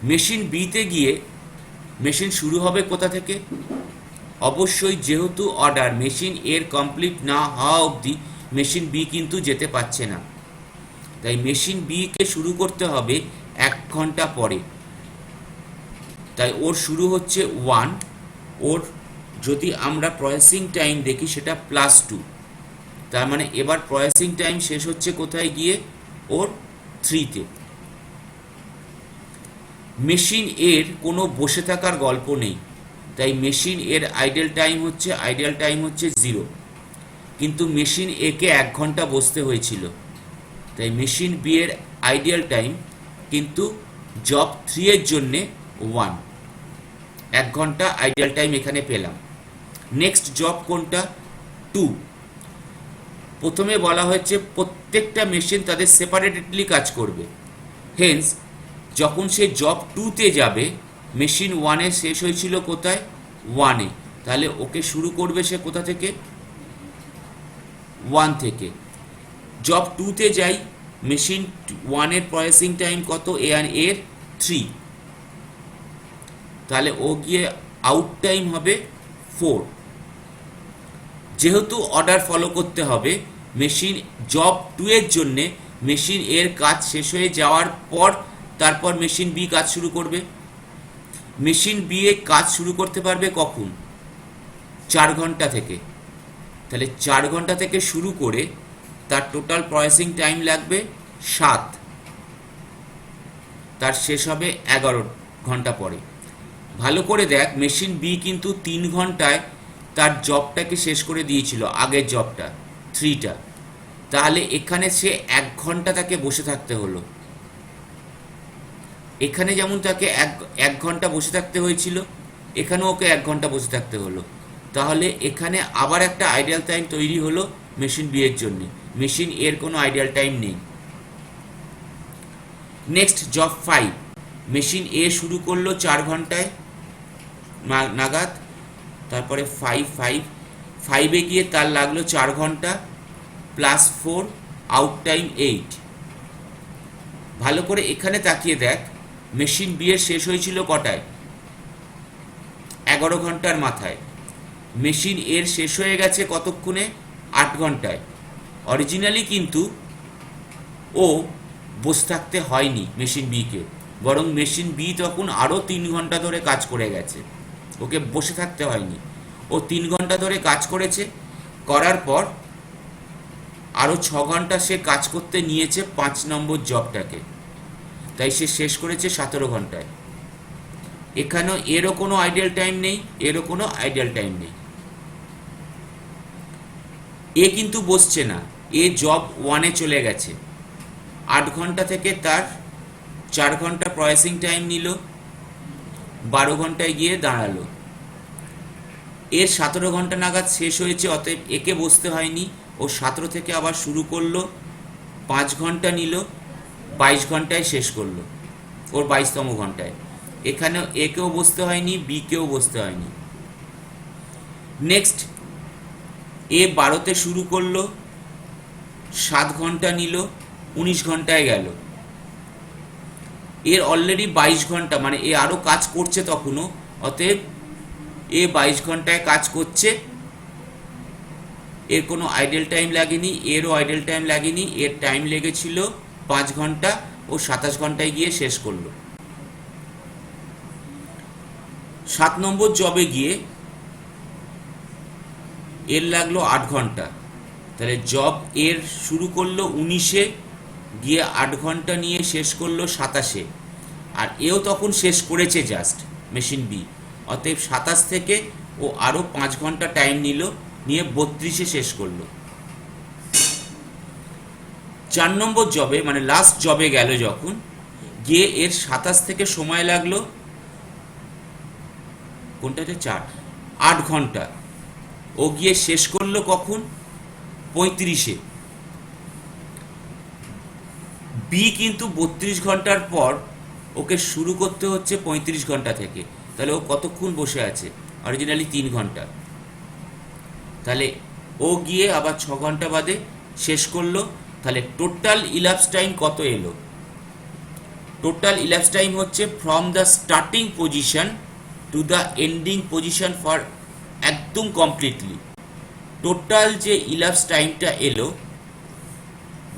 মেশিন বিতে গিয়ে মেশিন শুরু হবে কোথা থেকে? অবশ্যই যেহেতু অর্ডার মেশিন এর কমপ্লিট না হওয়া অবধি মেশিন বি কিন্তু যেতে পারছে না, তাই মেশিন বি কে শুরু করতে হবে 1 ঘন্টা পরে। তাই ওর শুরু হচ্ছে 1, ওর যদি আমরা প্রসেসিং টাইম দেখি সেটা +2। তার মানে এবার প্রসেসিং টাইম শেষ হচ্ছে কোথায় গিয়ে? ওর 3-তে। মেশিন এর কোনো বসে থাকার গল্প নেই, তাই মেশিন এর আইডিয়াল টাইম হচ্ছে 0। কিন্তু মেশিন এ কে 1 ঘন্টা বসতে হয়েছিল, তাই মেশিন বি এর আইডিয়াল টাইম কিন্তু জব 3 এর জন্যে 1, 1 ঘন্টা আইডিয়াল টাইম এখানে পেলাম। নেক্সট জব কোনটা? 2। প্রথমে বলা হয়েছে প্রত্যেকটা মেশিন তাদের সেপারেটলি কাজ করবে, হেন্স যখন সে জব 2তে যাবে, মেশিন 1-এ শেষ হয়েছিল কোথায়? 1-এ, তাহলে ওকে শুরু করবে সে কোথা থেকে? 1 থেকে। জব 2তে যাই, মেশিন 1-এর প্রসেসিং টাইম কত? এর 3, তাহলে ও গিয়ে আউট টাইম হবে 4। যেহেতু অর্ডার ফলো করতে হবে, মেশিন জব 2 এর জন্যে মেশিন এর কাজ শেষ হয়ে যাওয়ার পর তারপর মেশিন বি কাজ শুরু করবে। মেশিন বি এ কাজ শুরু করতে পারবে কখন? 4 ঘন্টা থেকে। তাহলে 4 ঘন্টা থেকে শুরু করে তার টোটাল প্রসেসিং টাইম লাগবে 7, তার শেষ হবে 11 ঘন্টা পরে। ভালো করে দেখ, মেশিন বি কিন্তু 3 ঘন্টায় তার জবটাকে শেষ করে দিয়েছিল, আগের জবটা 3টা। তাহলে এখানে সে 1 ঘন্টা তাকে বসে থাকতে হলো। এখানে যেমন তাকে 1 ঘন্টা বসে থাকতে হয়েছিল, এখানেও ওকে 1 ঘন্টা বসে থাকতে হলো। তাহলে এখানে আবার একটা আইডিয়াল টাইম তৈরি হলো মেশিন বি এর জন্য। মেশিন এর কোনো আইডিয়াল টাইম নেই। নেক্সট জব 5, মেশিন এ শুরু করলো 4 ঘন্টায় নাগাদ, তারপরে 5-5-5-এ গিয়ে তার লাগলো 4 ঘন্টা প্লাস 4, আউট টাইম 8। ভালো করে এখানে তাকিয়ে দেখ, মেশিন বি এর শেষ হয়েছিল কটায়? 11 ঘন্টার মাথায়। মেশিন এর শেষ হয়ে গেছে কতক্ষণে? 8 ঘন্টায়। অরিজিনালি কিন্তু ও বসে থাকতে হয়নি মেশিন বিকে, বরং মেশিন বি তখন আরও 3 ঘন্টা ধরে কাজ করে গেছে, ওকে বসে থাকতে হয়নি। ও 3 ঘন্টা ধরে কাজ করেছে, করার পর আরও 6 ঘন্টা সে কাজ করতে নিয়েছে 5 নম্বর জবটাকে, তাই সে শেষ করেছে 17 ঘন্টায়। এখানেও এরও কোনো আইডিয়াল টাইম নেই, এরও কোনো আইডিয়াল টাইম নেই। এ কিন্তু বসছে না, এ জব 1-এ চলে গেছে। 8 ঘন্টা থেকে তার 4 ঘন্টা প্রসেসিং টাইম নিল, 12 ঘন্টায় গিয়ে দাঁড়ালো। এর 17 ঘন্টা নাগাদ শেষ হয়েছে, অতএব একে বসতে হয়নি। ও 17 থেকে আবার শুরু করলো, 5 ঘন্টা নিল, 22 ঘন্টায় শেষ করলো, ওর 22তম ঘন্টায়। এখানেও একেও বসতে হয়নি, বিকেও বসতে হয়নি। নেক্সট এ 12তে শুরু করলো, 7 ঘন্টা নিল, 19 ঘন্টায় গেল। এর অলরেডি 22 ঘন্টা, মানে এ আরও কাজ করছে তখনও, অতএব এ 22 ঘন্টায় কাজ করছে, এর কোনো আইডল টাইম লাগেনি, এরও আইডল টাইম লাগেনি। এর টাইম লেগেছিল 5 ঘন্টা, ও 27 ঘন্টায় গিয়ে শেষ করলো। 7 নম্বর জবে গিয়ে এর লাগলো 8 ঘন্টা, তাহলে জব এর শুরু করলো 19-এ, গিয়ে 8 ঘন্টা নিয়ে শেষ করলো 27-এ, আর এও তখন শেষ করেছে জাস্ট মেশিন বি। অতএব 27 থেকে ও আরও 5 ঘন্টা টাইম নিল, নিয়ে 32-এ শেষ করলো। 4 নম্বর জবে, মানে লাস্ট জবে গেল যখন, গিয়ে এর 27 থেকে সময় লাগলো কোনটা? 8 ঘন্টা। ও গিয়ে শেষ করলো কখন? 35-এ। বি কিন্তু 32 ঘন্টার পর ওকে শুরু করতে হচ্ছে 35 ঘন্টা থেকে, তাহলে ও কতক্ষণ বসে আছে? অরিজিনালি 3 ঘন্টা। তাহলে ও গিয়ে আবার 6 ঘন্টা বাদে শেষ করলো। তাহলে টোটাল ইলাপস টাইম কত এলো? টোটাল ইলাপস টাইম হচ্ছে from the starting position to the ending position for একদম কমপ্লিটলি। টোটাল যে ইলাপস টাইমটা এলো,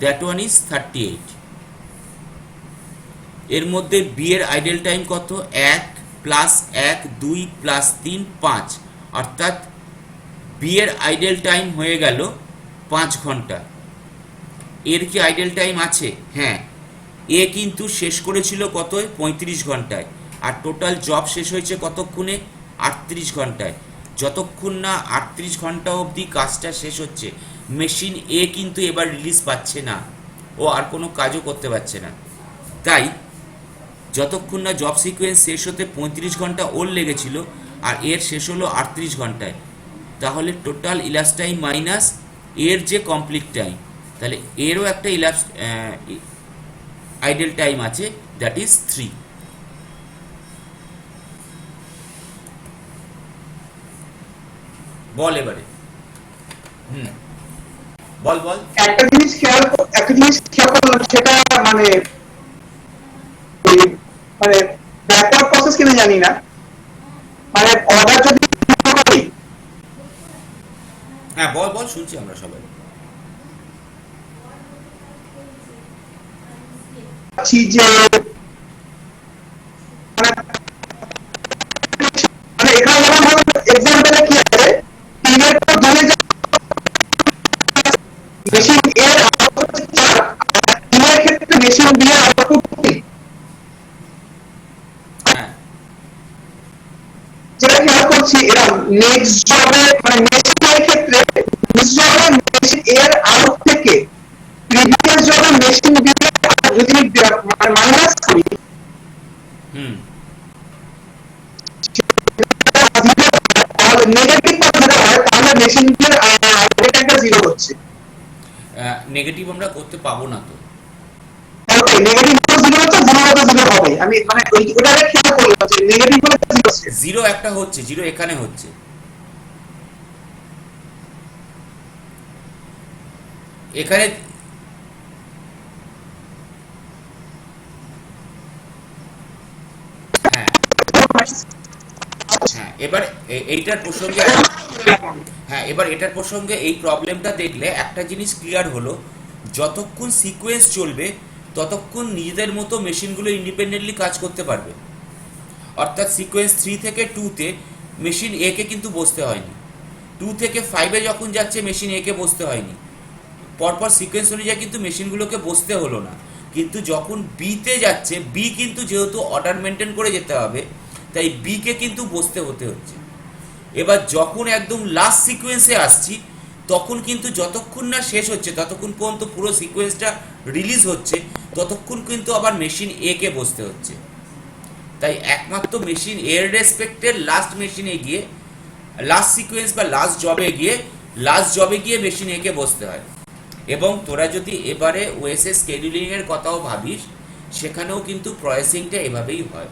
দ্যাট ওয়ান ইজ 38। এর মধ্যে বি এর আইডল টাইম কত? 1 প্লাস 1 2 প্লাস 3 5, অর্থাৎ বি এর আইডল টাইম হয়ে গেল 5 ঘন্টা। এর কি আইডল টাইম আছে? হ্যাঁ, এ কিন্তু শেষ করেছিল কত? 35 ঘন্টায়, আর টোটাল জব শেষ হয়েছে কতক্ষণে? 38 ঘন্টায়। যতক্ষণ না 38 ঘন্টা অবধি কাজটা শেষ হচ্ছে, মেশিন এ কিন্তু এবার রিলিজ পাচ্ছে না, ও আর কোনো কাজও করতে পারছে না। তাই যতক্ষণ না জব সিকোয়েন্স শেষ হতে 35 ঘন্টা ওর লেগেছিল আর এর শেষ হলো 38 ঘন্টায়, তাহলে টোটাল ইলাপস টাইম মাইনাস এর যে কমপ্লিট টাইম, তাহলে এরও একটা ইলাপস আইডেল টাইম আছে, দ্যাট ইজ 3। বল এবারে। বল বল। একটা জিনিস খেয়াল করলাম, সেটা মানে মানে ব্যাকওয়ার্ড প্রসেস কিনা জানি না, মানে অর্ডার যদি করি, হ্যাঁ বল বল, শুনছি আমরা সবাই। যে মানে এখানে যেমন এক্সাম্পলে কি আছে, টিমের পর ধরে মেশিন এর আউটপুট 4, আর টিমের ক্ষেত্রে মেশিন বি এর আউটপুট 3। হ্যাঁ যেটা খেয়াল করছি এরা নেক্সট জবে মানে মেশিন এর ক্ষেত্রে নেক্সট জবে মেশিন এর আউট থেকে প্রিভিয়াস জবে মেশিন বি যদি মাইনাস করি, হুম তাহলে নেগেটিভ যেটা হয়, তাহলে মেশিন বি এর আইডেন্টিটা 0 হচ্ছে। নেগেটিভ আমরা করতে পাবো না তো। ওকে, নেগেটিভ 0 হচ্ছে, 0 হবে। আমি মানে ওইটাকে খেয়াল করলাম যে নেগেটিভ হলে 0 হচ্ছে। জিরো একটা হচ্ছে, জিরো এখানে হচ্ছে। এখানে হ্যাঁ হ্যাঁ এবার এইটার প্রসঙ্গে হ্যাঁ এবার এটার প্রসঙ্গে এই প্রবলেমটা দেখলে একটা জিনিস ক্লিয়ার হলো, যতক্ষণ সিকোয়েন্স চলবে ততক্ষণ নিজেদের মতো মেশিনগুলো ইন্ডিপেন্ডেন্টলি কাজ করতে পারবে। অর্থাৎ সিকোয়েন্স 3 থেকে 2-তে মেশিন এ কে কিন্তু বসতে হয়নি, 2 থেকে 5-এ যখন যাচ্ছে মেশিন এ কে বসতে হয়নি, পরপর সিকোয়েন্স অনুযায়ী কিন্তু মেশিনগুলোকে বসতে হলো না। কিন্তু যখন বিতে যাচ্ছে, বি কিন্তু যেহেতু অর্ডার মেনটেন করে যেতে হবে, তাই বি কে কিন্তু বসতে হতে হচ্ছে। এবার যখন একদম লাস্ট সিকোয়েন্সে আসছি, তখন কিন্তু যতক্ষণ না শেষ হচ্ছে ততক্ষণ পর্যন্ত পুরো সিকোয়েন্সটা রিলিজ হচ্ছে, ততক্ষণ কিন্তু আবার মেশিন এ কে বসতে হচ্ছে। তাই একমাত্র মেশিন এর রেসপেক্টের লাস্ট মেশিনে গিয়ে, লাস্ট সিকোয়েন্স বা লাস্ট জবে গিয়ে মেশিন এ কে বসতে হয়। এবং তোরা যদি এবারে ওএসএস স্কেডিউলিং এর কথাও ভাবিস, সেখানেও কিন্তু প্রসেসিংটা এভাবেই হয়,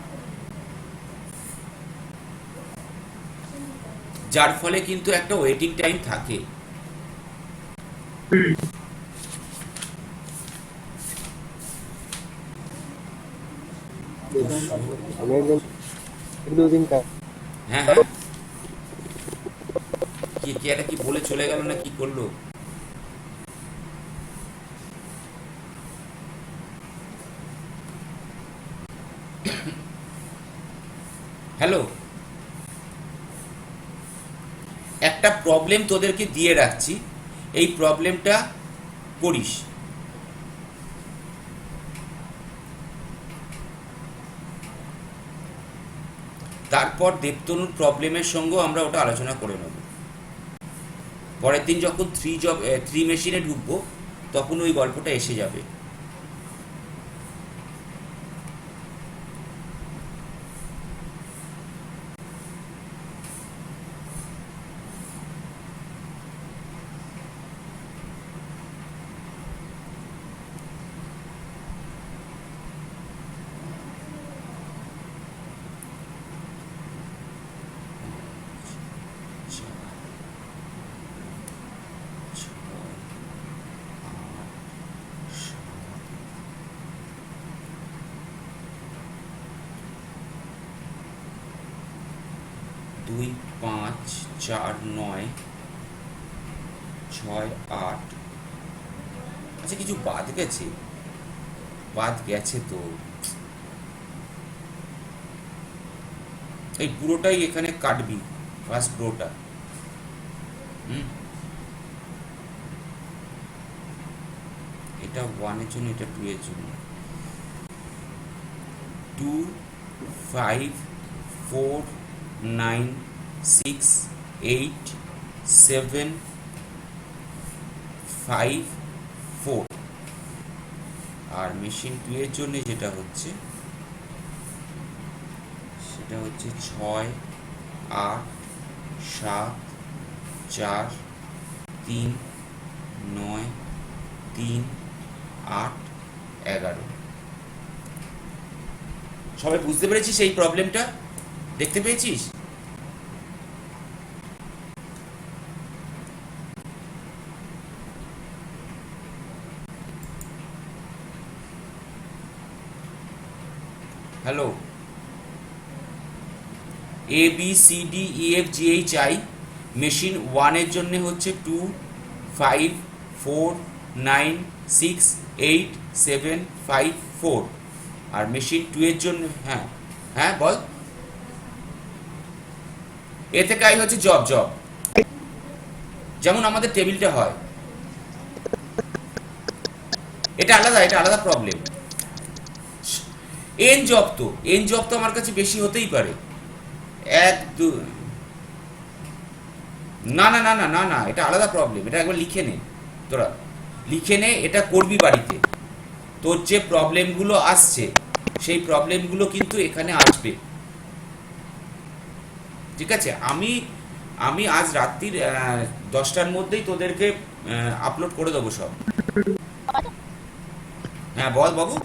যার ফলে কিন্তু একটা ওয়েটিং টাইম থাকে। হ্যাঁ হ্যাঁ, কি একটা কি বলে চলে গেল না, কি করলো? হ্যালো, একটা প্রবলেম তোদেরকে দিয়ে রাখছি, এই প্রবলেমটা করিস। তারপর দেবতনুর প্রবলেমের সঙ্গেও আমরা ওটা আলোচনা করে নেব। পরের দিন যখন 3 মেশিনে ঢুকবো, তখন ওই গল্পটা এসে যাবে। দুই 5 4 9 6 8। আচ্ছা কিছু বাদ গেছে তো, এই পুরোটাই এখানে কাটবি, ফার্স্ট রোটা। এটা 1 এর জন্য, এটা 2 এর জন্য। 2 5 4 9 6 8 7 5 4। আর মেশিন 2 এর জন্য যেটা হচ্ছে এটা হচ্ছে 6 8 7 4 3 9 3 8 11। সবাই বুঝতে পেরেছিস এই প্রবলেমটা? দেখতে পেয়েছিস? Hello, A B C D E F G H I machine 1 এর জন্য হচ্ছে 2 5 4 9 6 8 7 5 4, আর মেশিন 2 এর জন্য হ্যাঁ হ্যাঁ বল। এ থেকে আই হচ্ছে জব, যেমন আমাদের টেবিলটা হয়, এটা আলাদা প্রবলেম। এন জব তো আমার কাছে বেশি হতেই পারে, 1 2, না না না না না না, এটা আলাদা প্রবলেম। এটা একবার লিখে নে, তোরা লিখে নে, এটা করবি বাড়িতে। তোর যে প্রবলেমগুলো আসছে সেই প্রবলেমগুলো কিন্তু এখানে আসবে, ঠিক আছে? আমি আজ রাত্রির 10টার মধ্যেই তোদেরকে আপলোড করে দেবো সব। হ্যাঁ বল বাবু,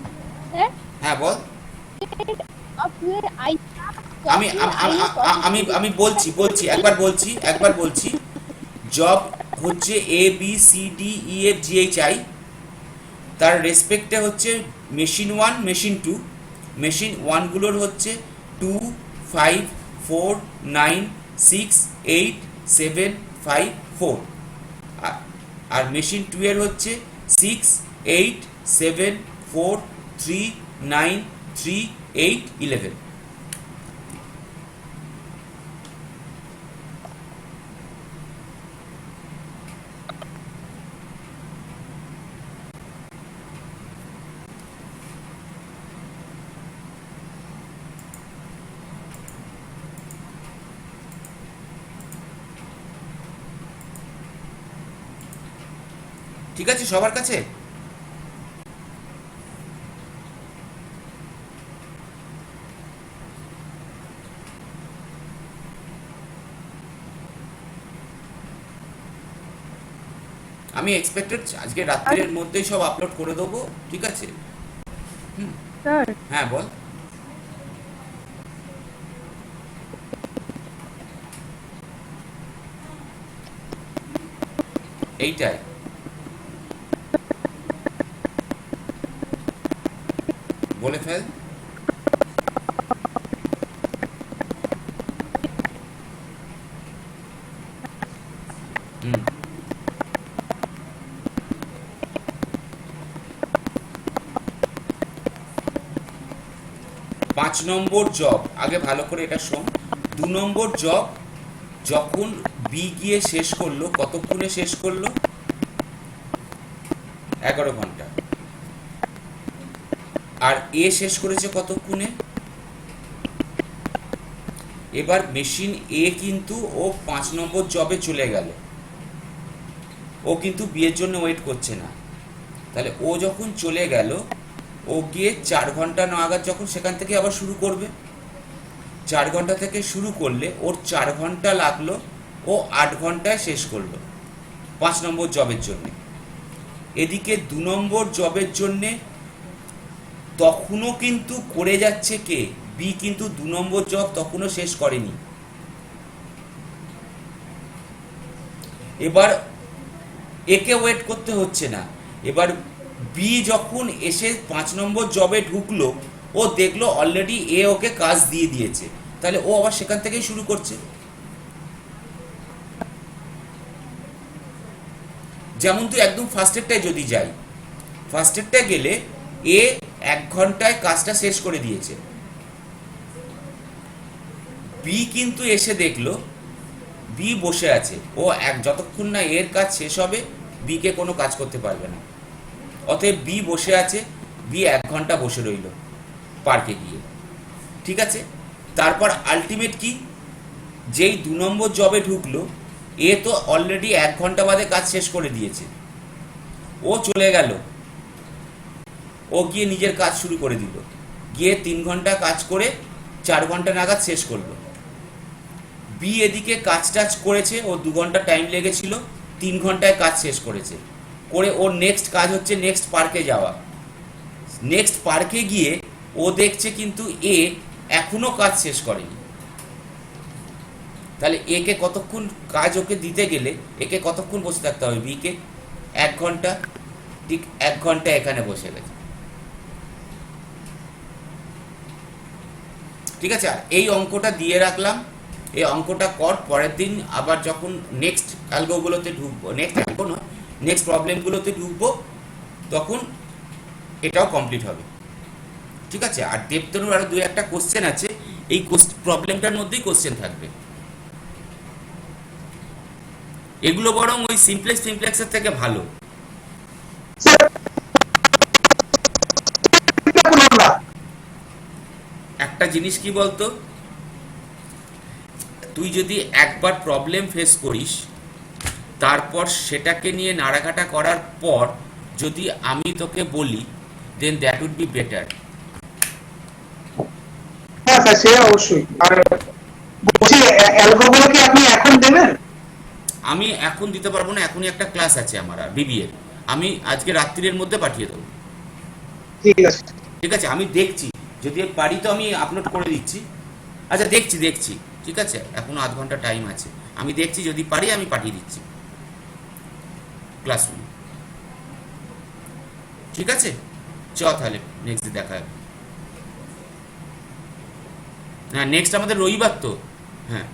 হ্যাঁ বল। আমি আমি আমি বলছি একবার বলছি জব হচ্ছে A B C D E F G H I, তার রেসপেক্টে হচ্ছে মেশিন 1 মেশিন 2। মেশিন 1 গুলোর হচ্ছে 2 5 4 9 6 8 7 5 4, আর মেশিন 2 এর হচ্ছে 6 8 7 4 3 9 3 8 11। ঠিক আছে সবার কাছে? আমি এক্সপেক্টেড আজকে রাত্রির মধ্যেই সব আপলোড করে দেবো, ঠিক আছে? স্যার হ্যাঁ বল। এইটাই বলে ফেল। হুম, 5 নম্বর জব, আগে ভালো করে এটা শোন। 2 নম্বর জব যখন বি গিয়ে শেষ করলো, কতক্ষণে শেষ করলো? 11 ঘন্টা। আর এ শেষ করেছে কতক্ষণে? এবার মেশিন এ কিন্তু ও 5 নম্বর জবে চলে গেল, ও কিন্তু বিয়ের জন্য ওয়েট করছে না। তাহলে ও যখন চলে গেল, ও গিয়ে 4 ঘন্টা নাগাদ যখন সেখান থেকে আবার শুরু করবে, 4 ঘন্টা থেকে শুরু করলে ওর 4 ঘন্টা লাগলো, ও 8 ঘন্টায় শেষ করলো 5 নম্বর জবের জন্যে। এদিকে 2 নম্বর জবের জন্যে তখনও কিন্তু করে যাচ্ছে কে? বি কিন্তু 2 নম্বর জব তখনও শেষ করেনি। এবার একে ওয়েট করতে হচ্ছে না। এবার বি যখন এসে 5 নম্বর জবে ঢুকলো, ও দেখলো অলরেডি এ ওকে কাজ দিয়ে দিয়েছে, তাহলে ও আবার সেখান থেকেই শুরু করছে। যেমন তুই একদম ফার্স্টেরটায় যদি যাই, ফার্স্টেরটায় গেলে এ 1 ঘন্টায় কাজটা শেষ করে দিয়েছে। বি কিন্তু এসে দেখলো বি বসে আছে, ও যতক্ষণ না এর কাজ শেষ হবে বি কে কোনো কাজ করতে পারবে না। অতএব বি বসে আছে, বি 1 ঘন্টা বসে রইল পার্কে গিয়ে, ঠিক আছে? তারপর আলটিমেট কি, যেই 2 নম্বর জবে ঢুকলো, এ তো অলরেডি 1 ঘন্টা বাদে কাজ শেষ করে দিয়েছে, ও চলে গেল, ও গিয়ে নিজের কাজ শুরু করে দিল, গিয়ে 3 ঘন্টা কাজ করে 4 ঘন্টা নাগাদ শেষ করলো। বি এদিকে কাজ টাজ করেছে, ও 2 ঘন্টা টাইম লেগেছিল, 3 ঘন্টায় কাজ শেষ করেছে। করে ওর নেক্সট কাজ হচ্ছে নেক্সট পার্কে যাওয়া। নেক্সট পার্কে গিয়ে ও দেখছে কিন্তু এ এখনো কাজ শেষ করেনি। তাহলে একে কতক্ষণ কাজ ওকে দিতে গেলে একে কতক্ষণ বসে থাকতে হবে? বিকে 1 ঘন্টা। ঠিক 1 ঘন্টা এখানে বসে গেছে। ঠিক আছে, আর এই অঙ্কটা দিয়ে রাখলাম। এই অঙ্কটা কর, পরের দিন আবার যখন নেক্সট অ্যালগোগুলোতে ঢুকবো, নেক্সট অ্যালগো নয়, নেক্সট প্রবলেমগুলোতে ঢুকবো, তখন এটাও কমপ্লিট হবে। ঠিক আছে, আর দেবতনুর আরো 2-1টা কোশ্চেন আছে, এই প্রবলেমটার মধ্যেই কোশ্চেন থাকবে। এগুলো বরং ওই সিমপ্লেক্সের থেকে ভালো। একটা জিনিস কি বলতো, তুই যদি একবার প্রবলেম ফেস করিস, তারপর সেটাকে নিয়ে নাড়াঘাটা করার পর যদি আমি তোকে বলি, দেন দ্যাট উড বি বেটার। হ্যাঁ স্যার, সে অবশ্যই। আর বলছি, অ্যালগোগুলো কি আপনি এখন দেবেন? আমি এখন দিতে পারবো না, এখনই একটা ক্লাস আছে আমার আর বিবিএর। আমি আজকে রাত্রির মধ্যে পাঠিয়ে দেবো। ঠিক আছে। ঠিক আছে, আমি দেখছি, যদি পারি তো আমি আপলোড করে দিচ্ছি। আচ্ছা, দেখছি। ঠিক আছে, এখনো আধ ঘন্টা টাইম আছে, আমি দেখছি, যদি পারি আমি পাঠিয়ে দিচ্ছি ক্লাসরুম। ঠিক আছে, চ তাহলে নেক্সট দিন দেখা হবে। হ্যাঁ, নেক্সট আমাদের রবিবার তো। হ্যাঁ।